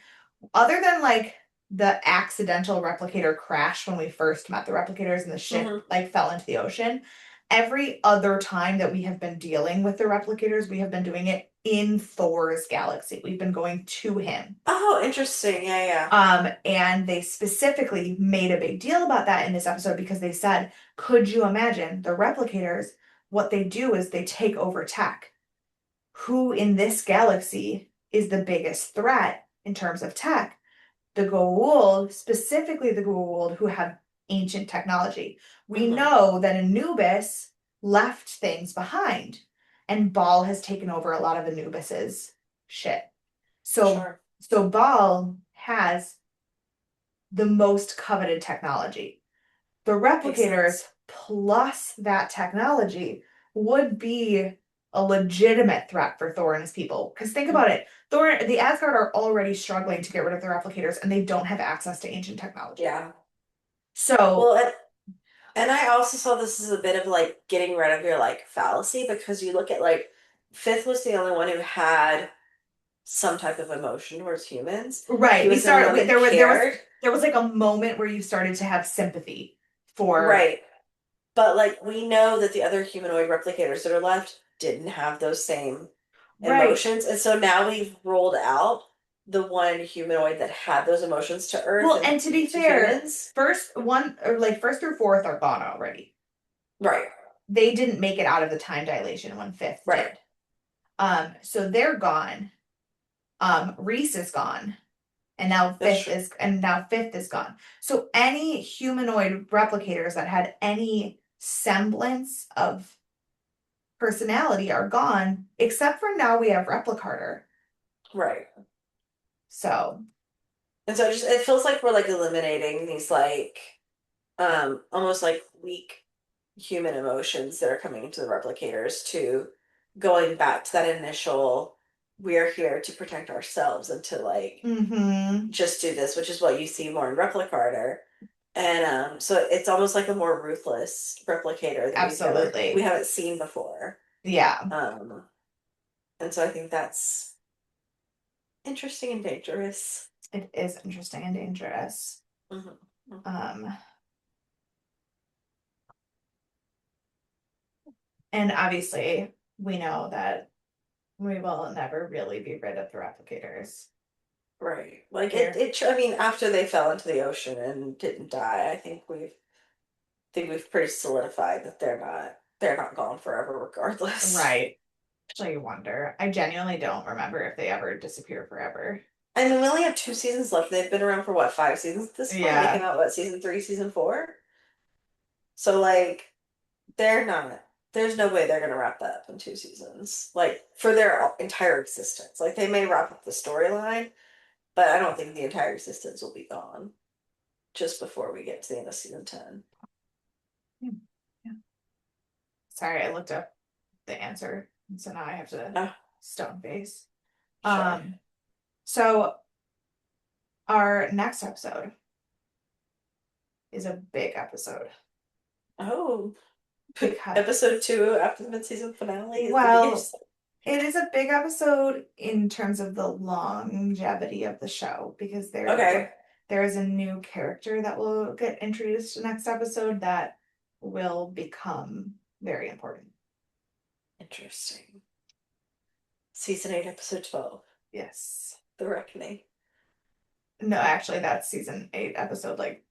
other than like the accidental replicator crash when we first met the replicators and the ship Hmm. like fell into the ocean, every other time that we have been dealing with the replicators, we have been doing it in Thor's galaxy. We've been going to him. Oh, interesting. Yeah, yeah. And they specifically made a big deal about that in this episode because they said, could you imagine the replicators? What they do is they take over tech. Who in this galaxy is the biggest threat in terms of tech? The Goa'uld, specifically the Goa'uld who have ancient technology. We Hmm. know that Anubis left things behind, and Baal has taken over a lot of Anubis's shit. So, Sure. so Baal has the most coveted technology. The Makes replicators sense. plus that technology would be a legitimate threat for Thor and his people. Because think about Hmm. it, the Asgard are already struggling to get rid of the replicators, and they don't have access to ancient technology. Yeah. So, Well, and I also saw this as a bit of like getting rid of your like fallacy because you look at like Fifth was the only one who had some type of emotion towards humans. He right, we was the only start. one We, that there was cared. there was like a moment where you started to have sympathy for. Right. But like we know that the other humanoid replicators that are left didn't have those same Right. emotions. And so now we've rolled out the one humanoid that had those emotions to Earth Well, and and to be to fair, humans. first through fourth are gone already. Right. They didn't make it out of the time dilation when fifth Right. did. So they're gone. Reese is gone, That's true. and now fifth is gone. So any humanoid replicators that had any semblance of personality are gone, except for now we have Replicarter. Right. So, And so it feels like we're like eliminating these like almost like weak human emotions that are coming into the replicators to going back to that initial we're here to protect ourselves and to like mm-hmm, just do this, which is what you see more in Replicator. And so it's almost like a more ruthless replicator that we absolutely. haven't seen before. Yeah, Um, and so I think that's interesting and dangerous. it is interesting and dangerous. Hmm. Hmm. Um, and obviously we know that we will never really be rid of the replicators. Right. Like They're I mean, after they fell into the ocean and didn't die, think we've pretty solidified that they're not gone forever regardless. right. Actually, you wonder. I genuinely don't remember if they ever disappear forever. I mean, we only have 2 seasons left. They've been around for what, 5 seasons at this point? They came Yeah. out what, season 3, season 4? So like they're not there's no way they're gonna wrap that up in 2 seasons. Like for their entire existence. Like they may wrap up the storyline, but I don't think the entire existence will be gone just before we get to the end of season 10. Hmm. Yeah. Sorry, I looked up the answer, and so now I have to Oh, stone face. sure. Um, so our next episode is a big episode Oh, because, episode 2 after the mid-season finale is the well, biggest. it is a big episode in terms of the longevity of the show because Okay. there is a new character that will get introduced next episode that will become very important. Interesting. Season 8, episode 12. Yes. The Reckoning. No, actually, that's season 8, episode like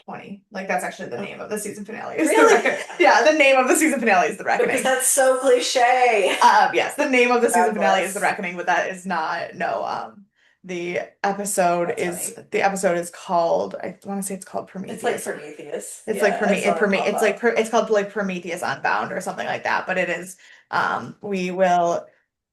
20. Like that's actually the Oh, name of the season finale is the really? Reckoning. Yeah, the name of the season finale is the Because Reckoning. that's so cliche. Yes, the name of the season God finale is the bless. Reckoning, but that is not no. That's funny. The episode is called, I want to say it's called It's like Prometheus. Prometheus. It's like Yeah, I saw it pop up. It's called like Prometheus Unbound or something like that. But it is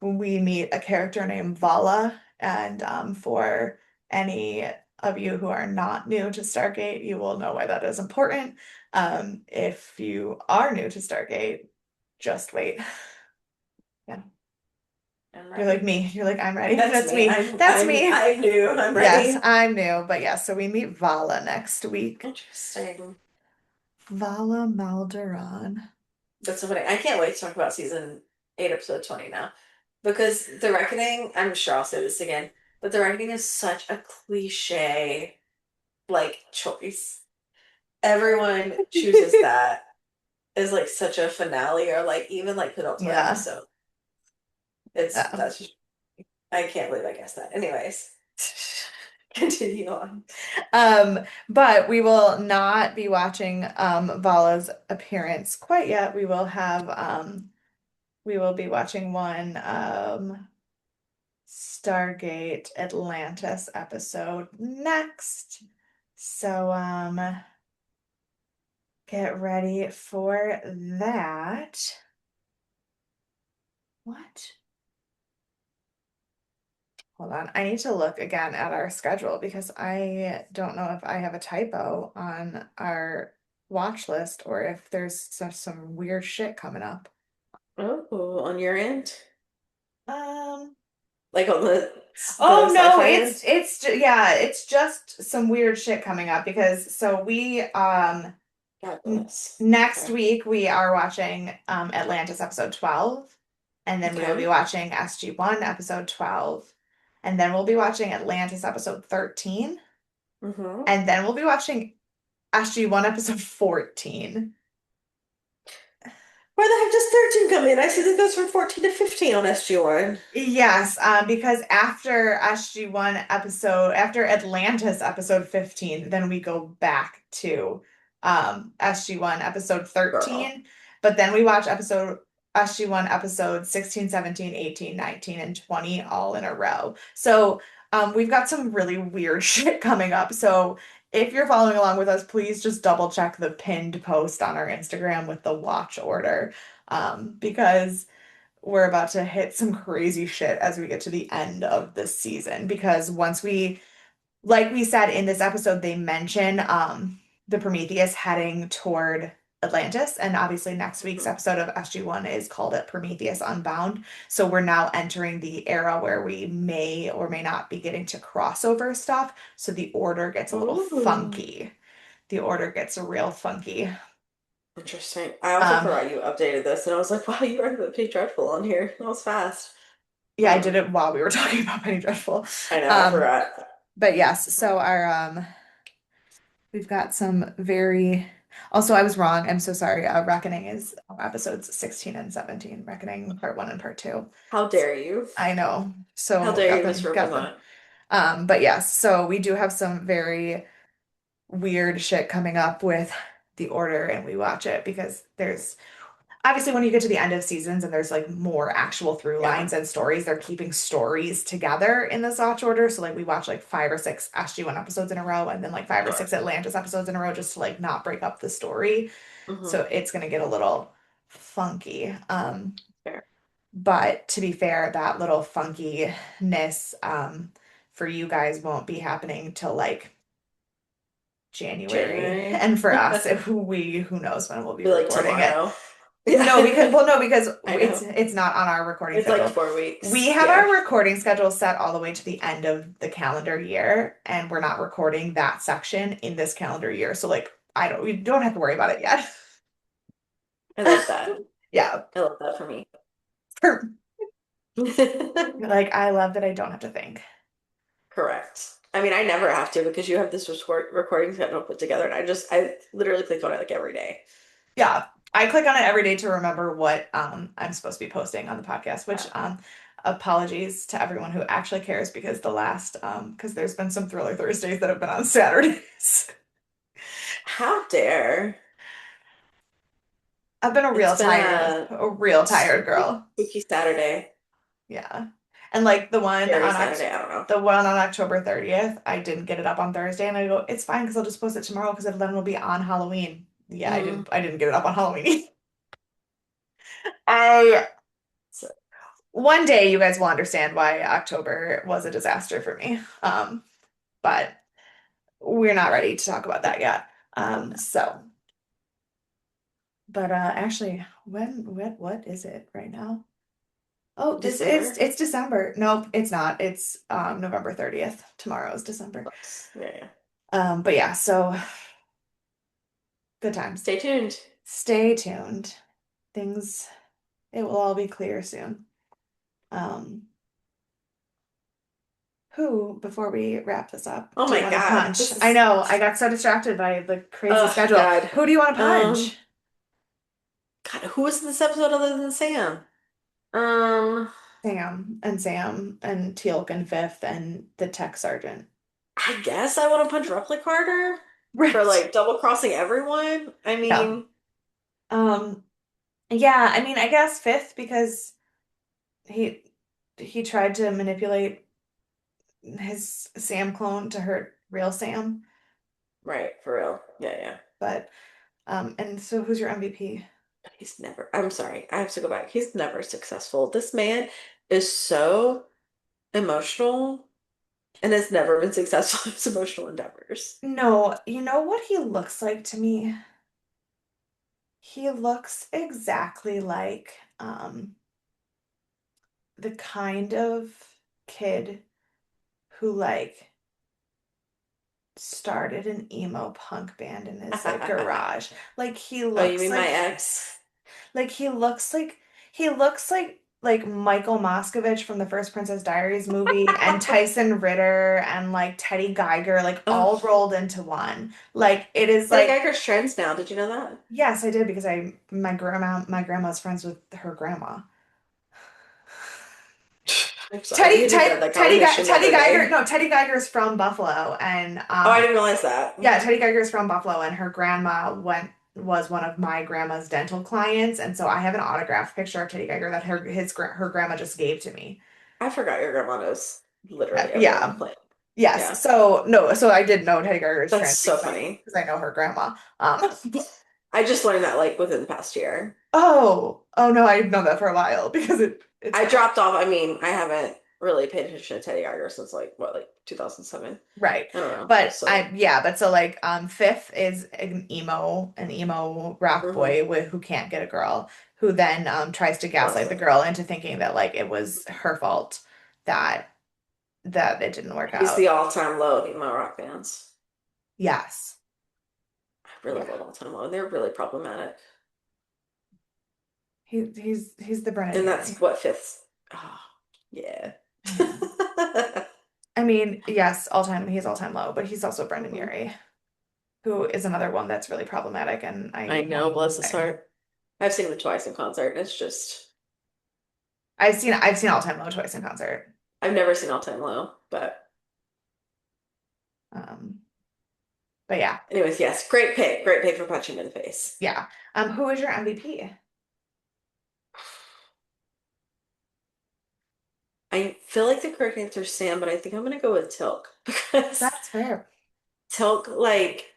we meet a character named Vala, and for any of you who are not new to Stargate, you will know why that is important. If you are new to Stargate, just wait. Yeah. I'm You're like ready. me. You're like, I'm ready. That's That's me. me. That's me. I'm new. I'm Yes, ready. I'm new. But yes, so we meet Vala next week. Interesting. Vala Malderon. That's so funny. I can't wait to talk about season 8, episode 20 now. Because The Reckoning, I'm sure I'll say this again, but The Reckoning is such a cliche like choice. Everyone chooses that as like such a finale or like even like penultimate Yeah. episode. It's Oh. that's just I can't believe I guessed that. Anyways, continue on. But we will not be watching Vala's appearance quite yet. We will be watching one Stargate Atlantis episode next. So get ready for that. What? Hold on. I need to look again at our schedule because I don't know if I have a typo on our watch list or if there's some weird shit coming up. Oh, on your end? Um, Like on the oh no, sci-fi end? yeah, it's just some weird shit coming up because so we God bless. next Okay. week we are watching Atlantis episode 12 and then we will be Okay. watching SG-1 episode 12 and then we'll be watching Atlantis episode 13 Mm-hmm. and then we'll be watching SG-1 episode 14. Where the heck does 13 come in? I see that goes from 14 to 15 on SG-1. Yes, because after Atlantis episode 15, then we go back to SG-1 episode Girl. 13, but then we watch SG-1 episode 16, 17, 18, 19, and 20 all in a row. So we've got some really weird shit coming up. So if you're following along with us, please just double check the pinned post on our Instagram with the watch order. Because we're about to hit some crazy shit as we get to the end of this season because like we said in this episode they mention the Prometheus heading toward Atlantis and obviously next week's Mhm. episode of SG-1 is called it Prometheus Unbound. So we're now entering the era where we may or may not be getting to crossover stuff. So the order gets a little Ooh. funky. The order gets real funky. Interesting. I also Um forgot you updated this, and I was like, wow, you read the Pretty Dreadful on here. That was fast. yeah, I did it while we were talking about Penny Dreadful. I know, I Um forgot. But yes, so our we've got some very also I was wrong. I'm so sorry. Reckoning is episodes 16 and 17, Reckoning part 1 and part 2. How dare you? I know. How So dare got you them got them. misrepresent? But yes, so we do have some very weird shit coming up with the order and we watch it because there's obviously when you get to the end of seasons and there's like more actual through Yeah. lines and stories, they're keeping stories together in this watch order. So like we watch like 5 or 6 SG-1 episodes in a row and then like 5 or 6 Sure. Atlantis episodes in a row just to like not break up the story. So Mm-hmm. it's gonna get a little funky. Fair. But to be fair, that little funkiness for you guys won't be happening till like January. January. And for us, if we who knows when we'll be Be like recording it. tomorrow. Yeah. No, because well, no, because I know. it's not on our recording It's like schedule. 4 weeks. We have Yeah. our recording schedule set all the way to the end of the calendar year, and we're not recording that section in this calendar year. So like we don't have to worry about it yet. I love that. Yeah. I love that for me. Like I love that I don't have to think. Correct. I mean, I never have to because you have this recording schedule put together, and I literally click on it like every day. Yeah. I click on it every day to remember what I'm supposed to be posting on the podcast, which Yeah. apologies to everyone who actually cares because the last because there's been some Thriller Thursdays that have been on Saturdays. How dare? I've been It's been a real tired girl. spooky Saturday, Yeah. And like scary Saturday. I don't know. The one on October 30th, I didn't get it up on Thursday and I go, it's fine because I'll just post it tomorrow because then it'll be on Halloween. Yeah, Mm. I didn't get it up on Halloween. I So, one day you guys will understand why October was a disaster for me. But we're not ready to talk about that yet. So but actually what is it right now? Oh, this is December? it's December. Nope, it's not. It's November 30th. Tomorrow is December. Close. Yeah, yeah. But yeah, so good times. Stay tuned. Stay tuned. Things it will all be clear soon. Um, who, before we wrap this up, Oh do you my want to God. punch? This I is, know, I got so distracted by the crazy oh schedule. God. Who do you want to punch? Um, God, who was in this episode other than Sam? Um, Sam and Teal'c and Fifth and the tech sergeant. I guess I want to punch Replicarter for Right. like double crossing everyone. I Yeah. mean, Um, yeah, I mean, I guess Fifth because he he tried to manipulate his Sam clone to hurt real Sam. right, for real. Yeah, yeah. But and so who's your MVP? He's never, I'm sorry, I have to go back. He's never successful. This man is so emotional and has never been successful in his emotional endeavors. No, you know what he looks like to me? He looks exactly like the kind of kid who like started an emo punk band in his like garage. Like he Oh, you looks mean my ex? like he looks like Michael Moskovich from the first Princess Diaries movie and Tyson Ritter and like Teddy Geiger like Oh, all rolled into one. Like it is Teddy like Geiger's trans now. Did you know that? yes, I did because I my grandma's friends with her grandma. I'm sorry, we had to have that conversation the Teddy other Geiger, day. no, Teddy Geiger's from Buffalo, and Oh, I didn't realize that. yeah, Teddy Geiger's from Buffalo, and her grandma went was one of my grandma's dental clients, and so I have an autographed picture of Teddy Geiger that her grandma just gave to me. I forgot your grandma knows literally everyone on the Yeah, planet. yes. Yeah, So no, so I did know Teddy Geiger is that's trans so funny. because I know her grandma. I just learned that like within the past year. Oh no, I've known that for a while because it's I funny. dropped off. I mean, I haven't really paid attention to Teddy Geiger since like what, like 2007. Right. I don't know. But So, but so like Fifth is an emo rock hmm boy who can't get a girl, who then tries to gaslight the classic. girl into thinking that like it was her fault that it didn't work He's the out. all-time low of emo rock bands. Yes. I really Yeah. love all-time low. They're really problematic, He's the Brennan and Urie. that's what fifth. Oh, yeah. Yeah. I mean, yes, he's all time low, but he's also Brendan Mhm. Urie, who is another one that's really problematic and I I know, want bless his I heart. I've seen him twice in concert. And it's just I've seen all time low twice in concert. I've never seen All Time Low, but Um but yeah. anyways, yes, great pick for punching him in the face. Yeah. Who is your MVP? I feel like the correct answer is Sam, but I think I'm gonna go with Tilk because That's fair. Tilk like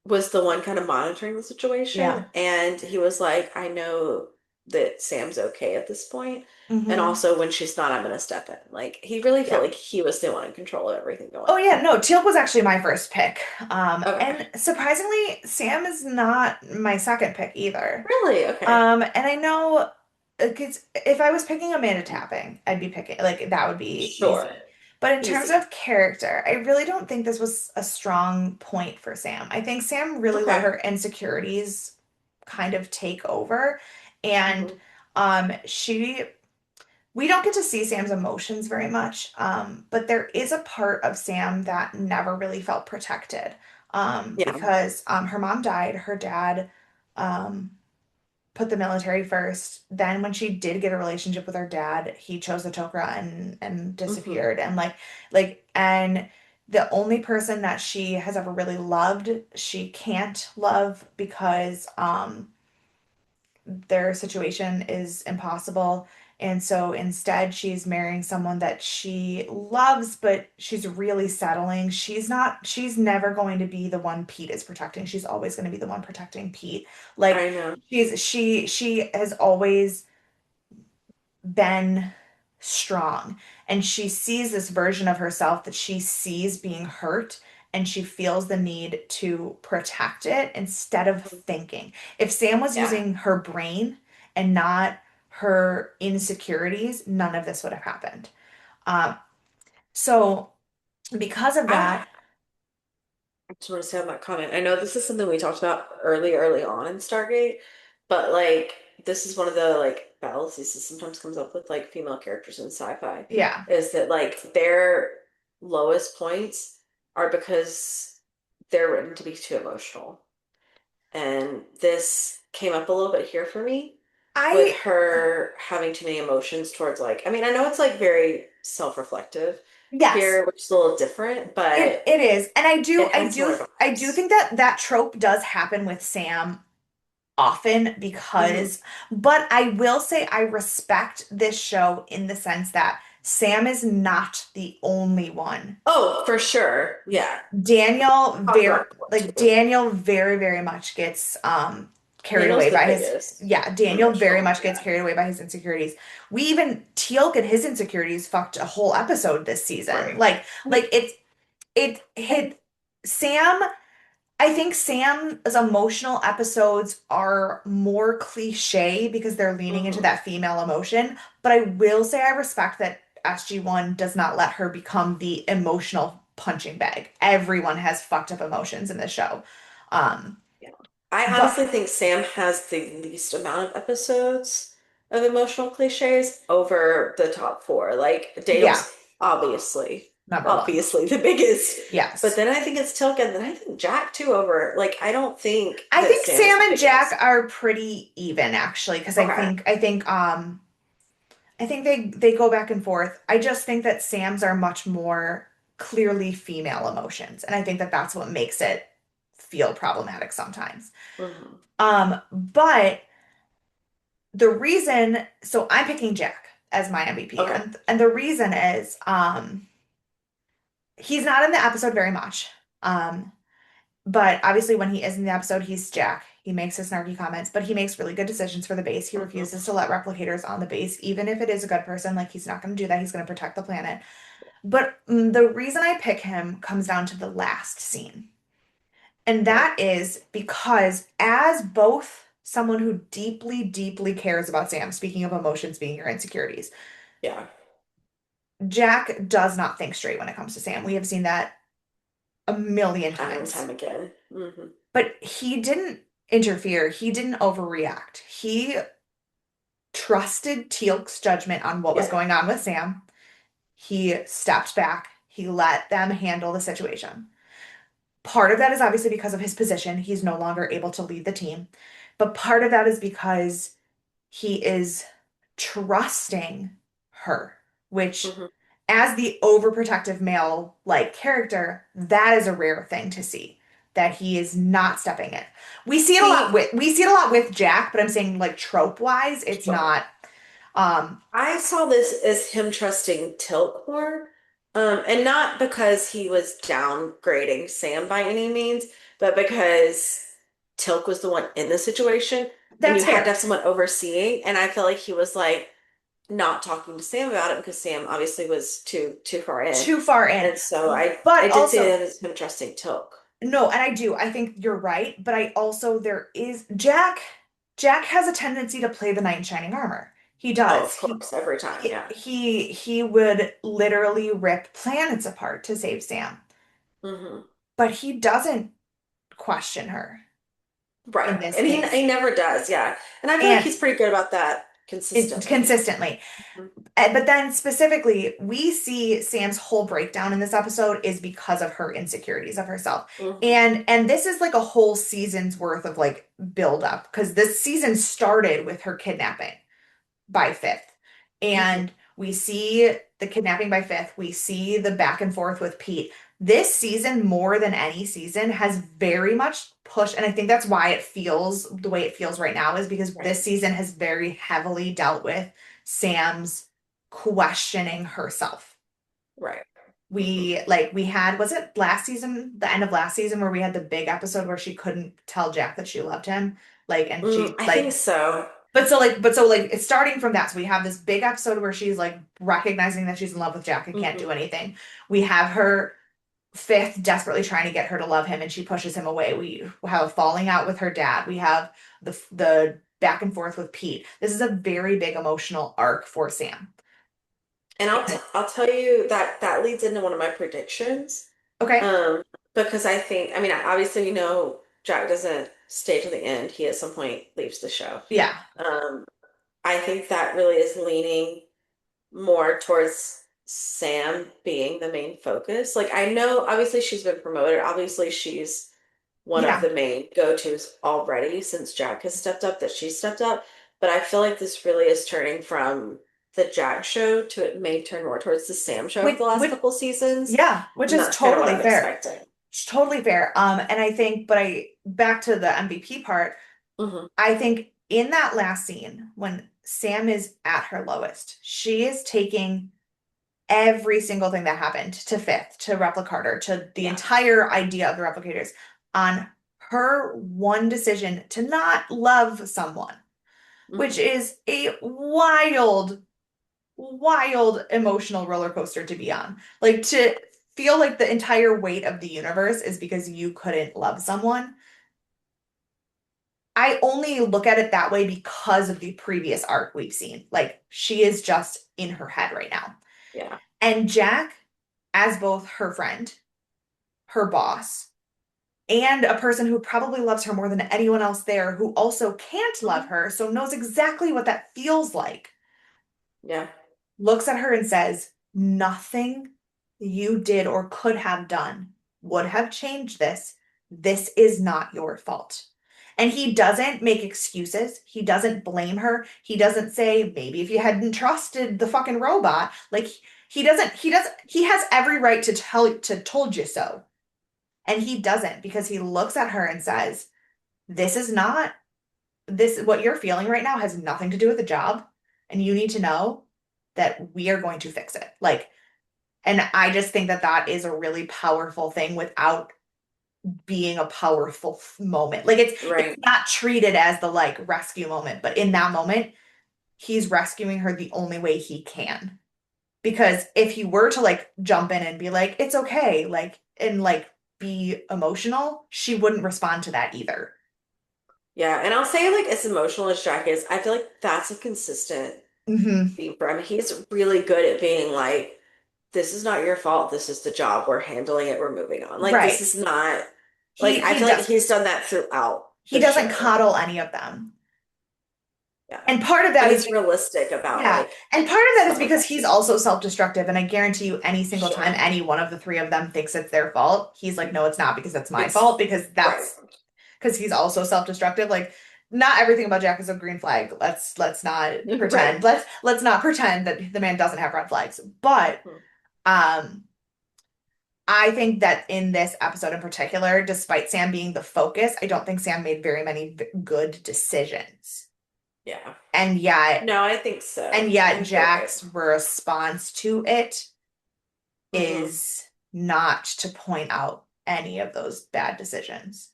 was the one kind of monitoring the situation, Yeah. and he was like, I know that Sam's okay at this point, and Hmm. also when she's not, I'm gonna step in. Like he really felt Yeah. like he was the one in control of everything going Oh on. yeah, no, Teal'c was actually my first pick. Okay. And surprisingly, Sam is not my second pick either. Really? Okay. And I know because if I was picking Amanda Tapping, I'd be picking like that would be Sure. easy. But in terms Easy. of character, I really don't think this was a strong point for Sam. I think Sam really let Okay. her insecurities kind of take over, and hmm she we don't get to see Sam's emotions very much, but there is a part of Sam that never really felt protected Yeah. because her mom died, her dad um, put the military first. Then, when she did get a relationship with her dad, he chose the Tok'ra and hmm disappeared. And and the only person that she has ever really loved, she can't love because their situation is impossible. And so instead, she's marrying someone that she loves, but she's really settling. She's never going to be the one Pete is protecting. She's always going to be the one protecting Pete. Like I know. she has always been strong and she sees this version of herself that she sees being hurt and she feels the need to protect it instead of thinking. If Sam was Yeah. using her brain and not her insecurities, none of this would have happened. Um, so because of I that, just want to say on that comment. I know this is something we talked about early on in Stargate, but like this is one of the like fallacies that sometimes comes up with like female characters in sci-fi yeah, is that like their lowest points are because they're written to be too emotional. And this came up a little bit here for me with I her having too many emotions towards like, I mean, I know it's like very self-reflective yes, here, which is a little different, but it is, and it had similar I do vibes. think that that trope does happen with Sam often Hmm. because, but I will say I respect this show in the sense that Sam is not the only one. Oh, for sure. Yeah. Talked about it before too. Daniel very, very much gets carried away Daniel's the by his biggest yeah, Daniel very emotional. much gets Yeah. carried away by his insecurities. We even Teal'c and his insecurities fucked a whole episode this season. Right. Like it hit Sam. I think Sam's emotional episodes are more cliche because they're leaning into Hmm. that female emotion. But I will say I respect that SG-1 does not let her become the emotional punching bag. Everyone has fucked up emotions in this show. Um, Yeah. I but honestly think Sam has the least amount of episodes of emotional cliches over the top four. Like yeah, Daniel's obviously, number one. obviously the biggest. But Yes. then I think it's Tilk and then I think Jack too over. Like I don't think I that think Sam is Sam the and Jack biggest. are pretty even actually, because Okay. I think they go back and forth. I just think that Sam's are much more clearly female emotions, and I think that that's what makes it feel problematic sometimes. Hmm. But the reason, so I'm picking Jack as my MVP, Okay. and the reason is, he's not in the episode very much. Um, but obviously, when he is in the episode, he's Jack. He makes his snarky comments, but he makes really good decisions for the base. He Hmm. refuses to let replicators on the base, even if it is a good person. Like, he's not going to do that. He's going to protect the planet. But the reason I pick him comes down to the last scene. And Okay. that is because, as both someone who deeply, deeply cares about Sam, speaking of emotions being your insecurities, Yeah. Jack does not think straight when it comes to Sam. We have seen that a million Time and times. time again. Hmm. But he didn't interfere. He didn't overreact. He trusted Teal'c's judgment on what was Yeah. going on with Sam. He stepped back. He let them handle the situation. Part of that is obviously because of his position. He's no longer able to lead the team. But part of that is because he is trusting her, which, Hmm. as the overprotective male like character, that is a rare thing to see. That he is not stepping in. See, We see it a lot with Jack, but I'm saying like trope wise, it's sure. not. Um, I saw this as him trusting Tilk more, and not because he was downgrading Sam by any means, but because Tilk was the one in the situation, and that's you had to fair. have someone overseeing. And I feel like he was like not talking to Sam about it because Sam obviously was too far in, Too far in. and so I But did see also, it as him trusting Tilk. no, and I do. I think you're right, but I also there is Jack has a tendency to play the knight in shining armor. He Oh, does. of course, every time, yeah. He would literally rip planets apart to save Sam. Hmm. But he doesn't question her Right, in this and he case. never does, yeah. And I feel like And he's pretty good about that consistently. consistently. But then specifically, we see Sam's whole breakdown in this episode is because of her insecurities of herself. Hmm. And this is like a whole season's worth of like build up because this season started with her kidnapping by fifth. Hmm. And we see the kidnapping by fifth. We see the back and forth with Pete. This season, more than any season, has very much pushed, and I think that's why it feels the way it feels right now, is because Right, this season has very heavily dealt with Sam's questioning herself. right. Hmm. We had, was it last season, the end of last season, where we had the big episode where she couldn't tell Jack that she loved him? Like, and she I think like so. but so like it's starting from that. So we have this big episode where she's like recognizing that she's in love with Jack and can't do Hmm. anything. We have her fifth desperately trying to get her to love him and she pushes him away. We have a falling out with her dad. We have the back and forth with Pete. This is a very big emotional arc for Sam. And And I'll tell you that that leads into one of my predictions. okay. Um, because I think, I mean, obviously, you know, Jack doesn't stay to the end. He at some point leaves the show. Yeah. Um, I think that really is leaning more towards Sam being the main focus. Like, I know obviously she's been promoted. Obviously, she's one of Yeah. the main go-tos already since Jack has stepped up, that she stepped up. But I feel like this really is turning from the Jack show to it may turn more towards the Sam show for the last Which couple seasons. yeah, which And is that's kind of what totally I'm fair. expecting. It's totally fair. And I think, but I back to the MVP part, Hmm. I think in that last scene when Sam is at her lowest, she is taking every single thing that happened to Fifth, to Replicator, to the Yeah. entire idea of the replicators on her one decision to not love someone, which Hmm. is a wild, wild emotional roller coaster to be on. Like to feel like the entire weight of the universe is because you couldn't love someone. I only look at it that way because of the previous arc we've seen. Like she is just in her head right now. Yeah. And Jack, as both her friend, her boss, and a person who probably loves her more than anyone else there, who also can't love Hmm. her, so knows exactly what that feels like, Yeah. looks at her and says, nothing you did or could have done would have changed this. This is not your fault. And he doesn't make excuses. He doesn't blame her. He doesn't say, maybe if you hadn't trusted the fucking robot. Like he has every right to told you so. And he doesn't because he looks at her and says, this is not this what you're feeling right now has nothing to do with the job. And you need to know that we are going to fix it. Like, and I just think that that is a really powerful thing without being a powerful moment. Like it's Right. not treated as the like rescue moment, but in that moment, he's rescuing her the only way he can. Because if he were to like jump in and be like, it's okay, like and like be emotional, she wouldn't respond to that either. Yeah. And I'll say, like, as emotional as Jack is, I feel like that's a consistent Hmm. theme for him. He's really good at being like, this is not your fault. This is the job. We're handling it. We're moving on. Like, this Right. is not, like, He I he feel like does he's done that throughout he the doesn't show. coddle any of them. Yeah. And part of And that is he's realistic about, yeah, like, and part of that is stuff like because that he's too. also self-destructive, and I guarantee you, any single time Sure. any one of the three of them thinks it's their fault, he's like, no, it's not because it's my It's fault, because right. that's because he's also self-destructive. Like, not everything about Jack is a green flag. Let's not Right. pretend. Let's not pretend that the man doesn't have red flags. But Mhm. um, I think that in this episode in particular, despite Sam being the focus, I don't think Sam made very many good decisions. Yeah. And yet, No, I think so. I think you're right. Jack's response to it Hmm. is not to point out any of those bad decisions.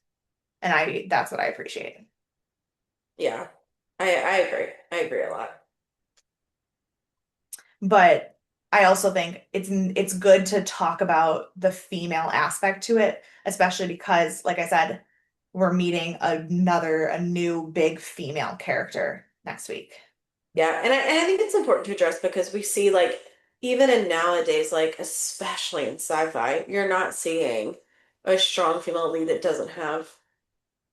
And I that's what I appreciate. Yeah. I agree. I agree a lot. But I also think it's good to talk about the female aspect to it, especially because, like I said, we're meeting a new big female character next week. Yeah, and I think it's important to address because we see, like, even in nowadays, like especially in sci-fi, you're not seeing a strong female lead that doesn't have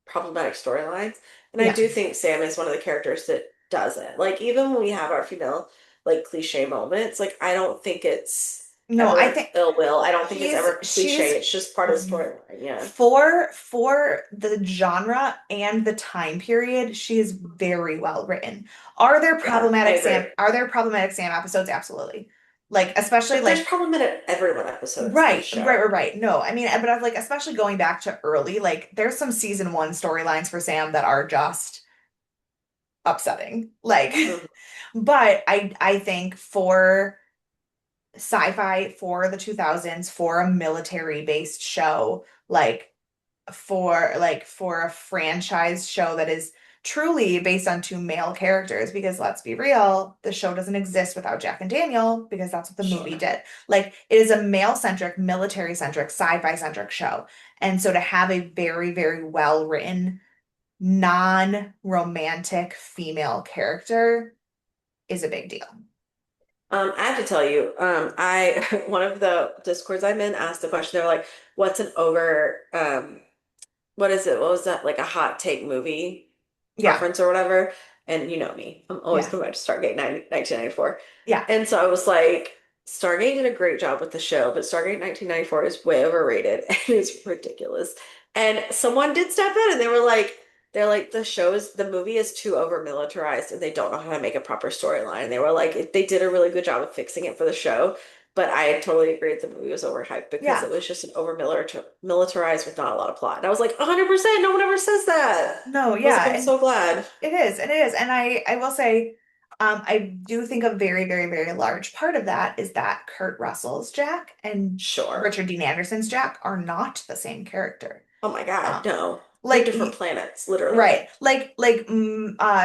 problematic storylines. And I Yeah. do think Sam is one of the characters that does it. Like, even when we have our female like cliche moments, like I don't think it's No, I ever think ill will. I don't think it's ever she's cliche. It's just part of the storyline. Yeah. for the genre and the time period, she is very well written. Yeah, I agree. Are there problematic Sam episodes? Absolutely. Like especially But there's like problematic everyone episodes in the show. right. No, I mean, but I like especially going back to early, like there's some season one storylines for Sam that are just upsetting. Like, Mhm. but I think for sci-fi for the 2000s, for a military based show, for a franchise show that is truly based on two male characters, because let's be real, the show doesn't exist without Jack and Daniel because that's what the movie Sure. did. Like it is a male centric, military centric, sci-fi centric show. And so to have a very, very well written non-romantic female character is a big deal. I have to tell you, I one of the discords I'm in asked the question. They're like, "What's an over what is it? What was that? Like a hot take movie Yeah, preference or whatever?" And you know me, I'm always yeah, coming back to Stargate 1994. yeah, And so I was like, Stargate did a great job with the show, but Stargate 1994 is way overrated and it's ridiculous. And someone did step in and they're like, the movie is too over militarized and they don't know how to make a proper storyline. They were like, they did a really good job of fixing it for the show, but I totally agree that the movie was overhyped because yeah. it was just an over militarized with not a lot of plot. And I was like, 100%, no one ever says that. No, I was like, yeah, I'm and so glad. it is, and it is, and I will say, I do think a very, very, very large part of that is that Kurt Russell's Jack and Sure. Richard Dean Anderson's Jack are not the same character. Oh my God, Um, no. They're like different planets, literally. right,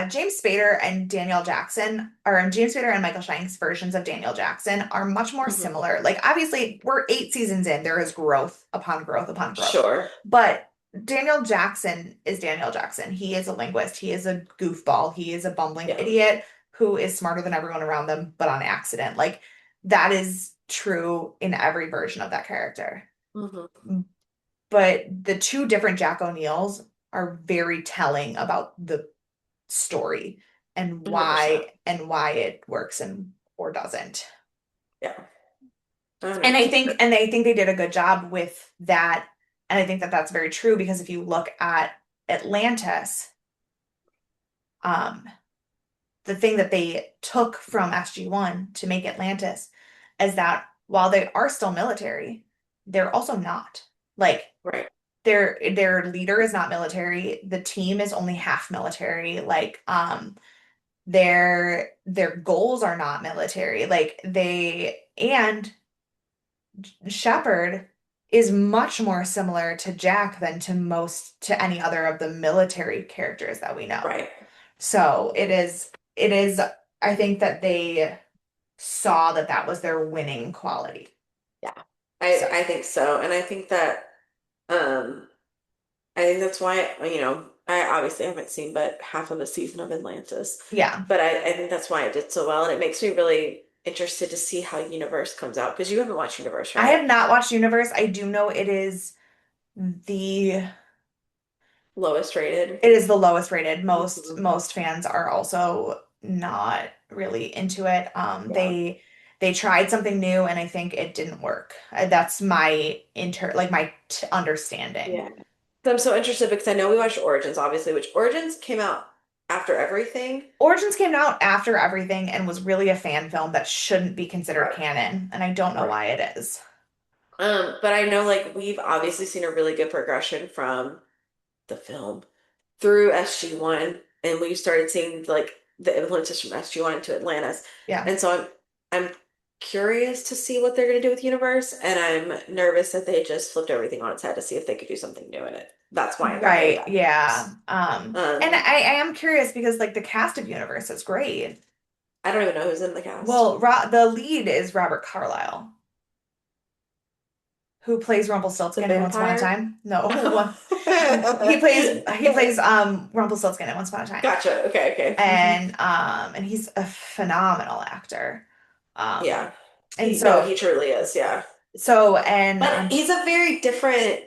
James Spader and Daniel Jackson, or James Spader and Michael Shank's versions of Daniel Jackson are much more Hmm. similar. Like obviously, we're 8 seasons in, there is growth upon growth upon growth, Sure. but Daniel Jackson is Daniel Jackson. He is a linguist. He is a goofball. He is a bumbling Yeah. idiot who is smarter than everyone around them, but on accident. Like that is true in every version of that character. Hmm. But the two different Jack O'Neills are very telling about the story and 100%. why it works and or doesn't. Yeah. And I 100%. think and I think they did a good job with that. And I think that that's very true because if you look at Atlantis, um, the thing that they took from SG-1 to make Atlantis is that while they are still military, they're also not. Like Right. their leader is not military, the team is only half military, like their goals are not military. Like they and Shepard is much more similar to Jack than to any other of the military characters that we know. Right. So it is I think that they saw that that was their winning quality. Yeah. So, I think so. And um I think that's why, I obviously haven't seen but half of a season of Atlantis. yeah. But I think that's why it did so well. And it makes me really interested to see how Universe comes out. Because you haven't watched Universe, I have right? not watched Universe. I do know the Lowest rated. it is the lowest rated. Mhm. Most fans are also not really into it. Yeah. They tried something new and I think it didn't work. That's my understanding. Yeah. So I'm so interested because I know we watched Origins, obviously, which Origins came out after everything. Origins came out after everything and was really a fan film that shouldn't be considered Right. canon, and I don't know Right. why it is. But I know like we've obviously seen a really good progression from the film through SG-1, and we started seeing like the influences from SG-1 into Atlantis. Yeah. And so I'm curious to see what they're gonna do with Universe, and I'm nervous that they just flipped everything on its head to see if they could do something new in it. That's why I got really Right. bad Yeah. vibes. And Um, I am curious because like the cast of Universe is great. I don't even know who's in the cast. Well, the lead is Robert Carlyle, who plays The Rumpelstiltskin in Once Upon a vampire? Time. No, Oh. he plays Rumpelstiltskin in Once Upon a Time. Gotcha. Okay, okay. And he's a phenomenal actor. Um Yeah. and He truly is, yeah. so and But he's a very different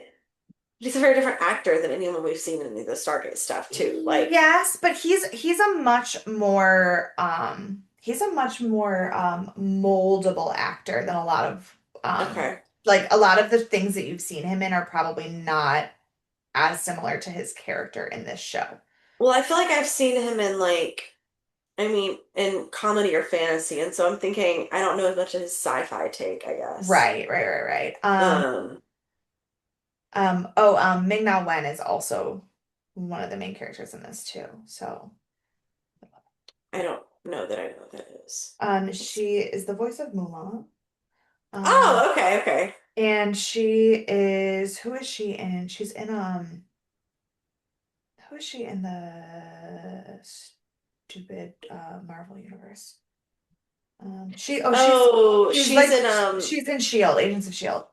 actor than anyone we've seen in any of the Stargate stuff too. Like, yes, but he's a much more moldable actor than a lot of okay. like a lot of the things that you've seen him in are probably not as similar to his character in this show. Well, I feel like I've seen him in in comedy or fantasy, and so I'm thinking I don't know as much of his sci-fi take, I guess. Right. Um, Ming-Na Wen is also one of the main characters in this too. So, I don't know that I know what that is. she is the voice of Mulan. Um, Oh, okay, okay. and she is who is she in? She's in who is she in the stupid Marvel universe? Oh, She's like she's in she's in Shield, Agents of Shield.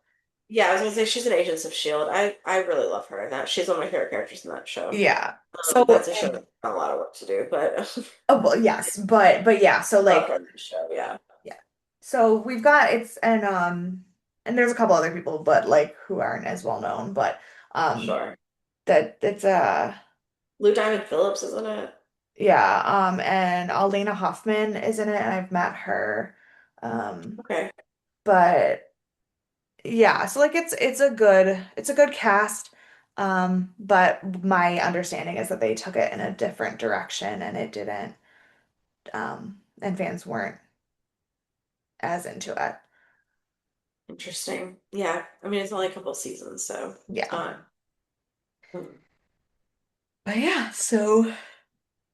Yeah, I was gonna say she's an Agents of Shield. I really love her in that. She's one of my favorite characters in that show. Yeah. So That's a show and that's got a lot of work to do, but oh well, yes, but yeah, so love like her in the show. Yeah, yeah. So we've got it's and there's a couple other people but like who aren't as well known, but um sure. that it's Lou Diamond Phillips, isn't it? yeah, and Alena Hoffman is in it and I've met her. Um Okay, but yeah, so like it's a good cast. But my understanding is that they took it in a different direction and it didn't and fans weren't as into it. interesting. Yeah, I mean it's only a couple seasons, so it's Yeah. not. Hmm. But yeah, so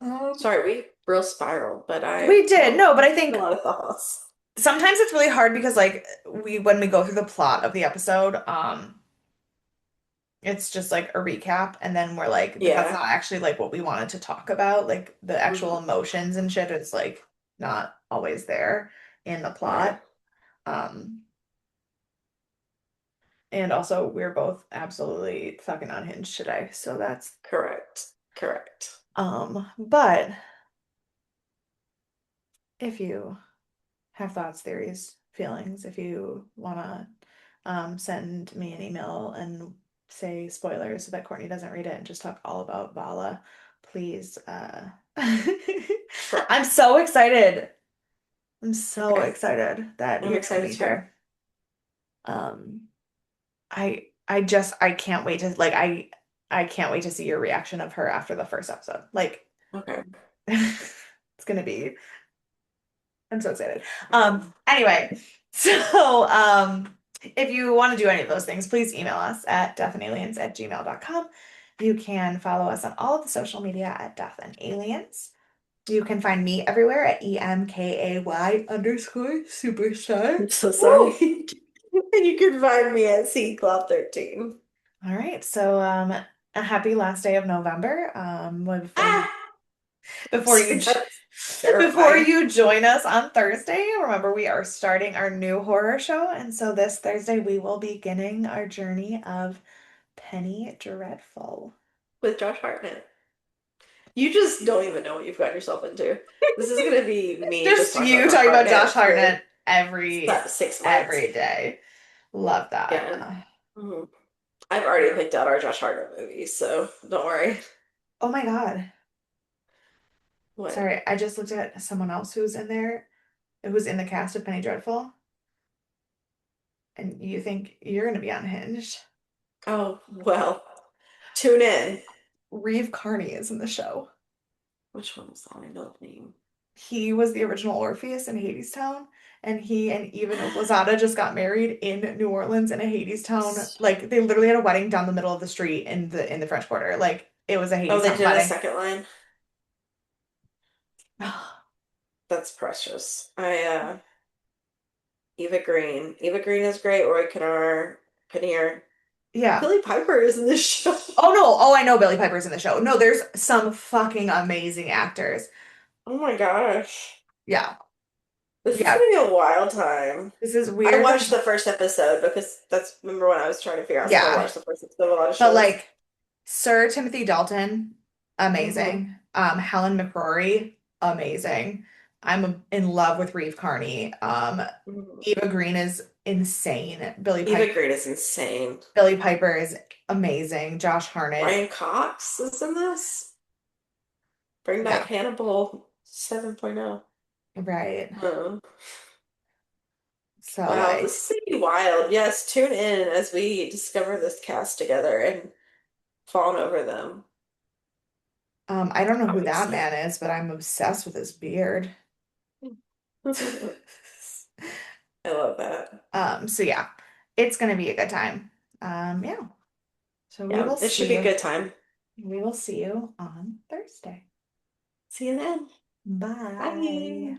um Sorry, we real spiral, but I we did. well, No, but I a think lot of thoughts. sometimes it's really hard because like we when we go through the plot of the episode, it's just like a recap and then we're like, but that's Yeah. not actually like what we wanted to talk about. Like the actual Mhm. emotions and shit is like not always there in the Right. plot. Um and also we're both absolutely fucking unhinged today. So that's Correct. Correct. but if you have thoughts, theories, feelings, if you wanna send me an email and say spoilers so that Courtney doesn't read it and just talk all about Vala, please. Sure. I'm so excited. I'm so Okay. excited that I'm you're gonna excited meet too. her. Um, I can't wait to like I can't wait to see your reaction of her after the first episode. Like Okay. it's gonna be I'm so excited. Anyway, so if you want to do any of those things, please email us at deathandaliens@gmail.com. You can follow us on all of the social media at Death and Aliens. You can find me everywhere at EMKAY_superstar. I'm so Woo! sorry. And you can find me at C Club 13. All right, so a happy last day of November. Well, Ah! before you That's before terrifying. you join us on Thursday, remember we are starting our new horror show, and so this Thursday we will be beginning our journey of Penny Dreadful. With Josh Hartnett. You just don't even know what you've got yourself into. This is gonna be me just Just talking about you Josh talking about Josh Hartnett for Hartnett every 6 months. every day. Love that. Yeah. Mhm. I've already picked out our Josh Hartnett movies, so don't worry. Oh my God. What? Sorry, I just looked at someone else who's in there, who's in the cast of Penny Dreadful, and you think you're gonna be unhinged. Oh, well, tune in. Reeve Carney is in the show. Which one was that? I know the name. He was the original Orpheus in Hadestown, and he and Eva Noblezada just got married in New Orleans in a Hadestown. Like they literally had a wedding down the middle of the street in the French Quarter. Like it was a Oh, they Hadestown did a wedding. second line? That's precious. Eva Green. Eva Green is great. Roy Kinnear. Yeah. Billy Piper is in this show. Oh no. Oh, I know Billy Piper's in the show. No, there's some fucking amazing actors. Oh my gosh. Yeah. This is Yeah. gonna be a wild time. This is I weird. watched the first episode because that's remember when I was trying to figure out, so I Yeah. watched the first episode of a lot of But shows. like Sir Timothy Dalton, Hmm. amazing. Helen McCrory, amazing. In love with Reeve Carney. Hmm. Eva Green is insane. Eva Green is insane. Billy Piper is amazing. Josh Hartnett, Ryan Cox is in this. Bring back yeah, Hannibal 7.0. right. Oh. So Wow, like, this is gonna be wild. Yes, tune in as we discover this cast together and fawn over them. I don't know I'm who that excited. man is, but I'm obsessed with his beard. I love that. So yeah, it's gonna be a good time. Yeah. So we Yeah, will it should see be a you. good time. We will see you on Thursday. See you then. Bye. Bye.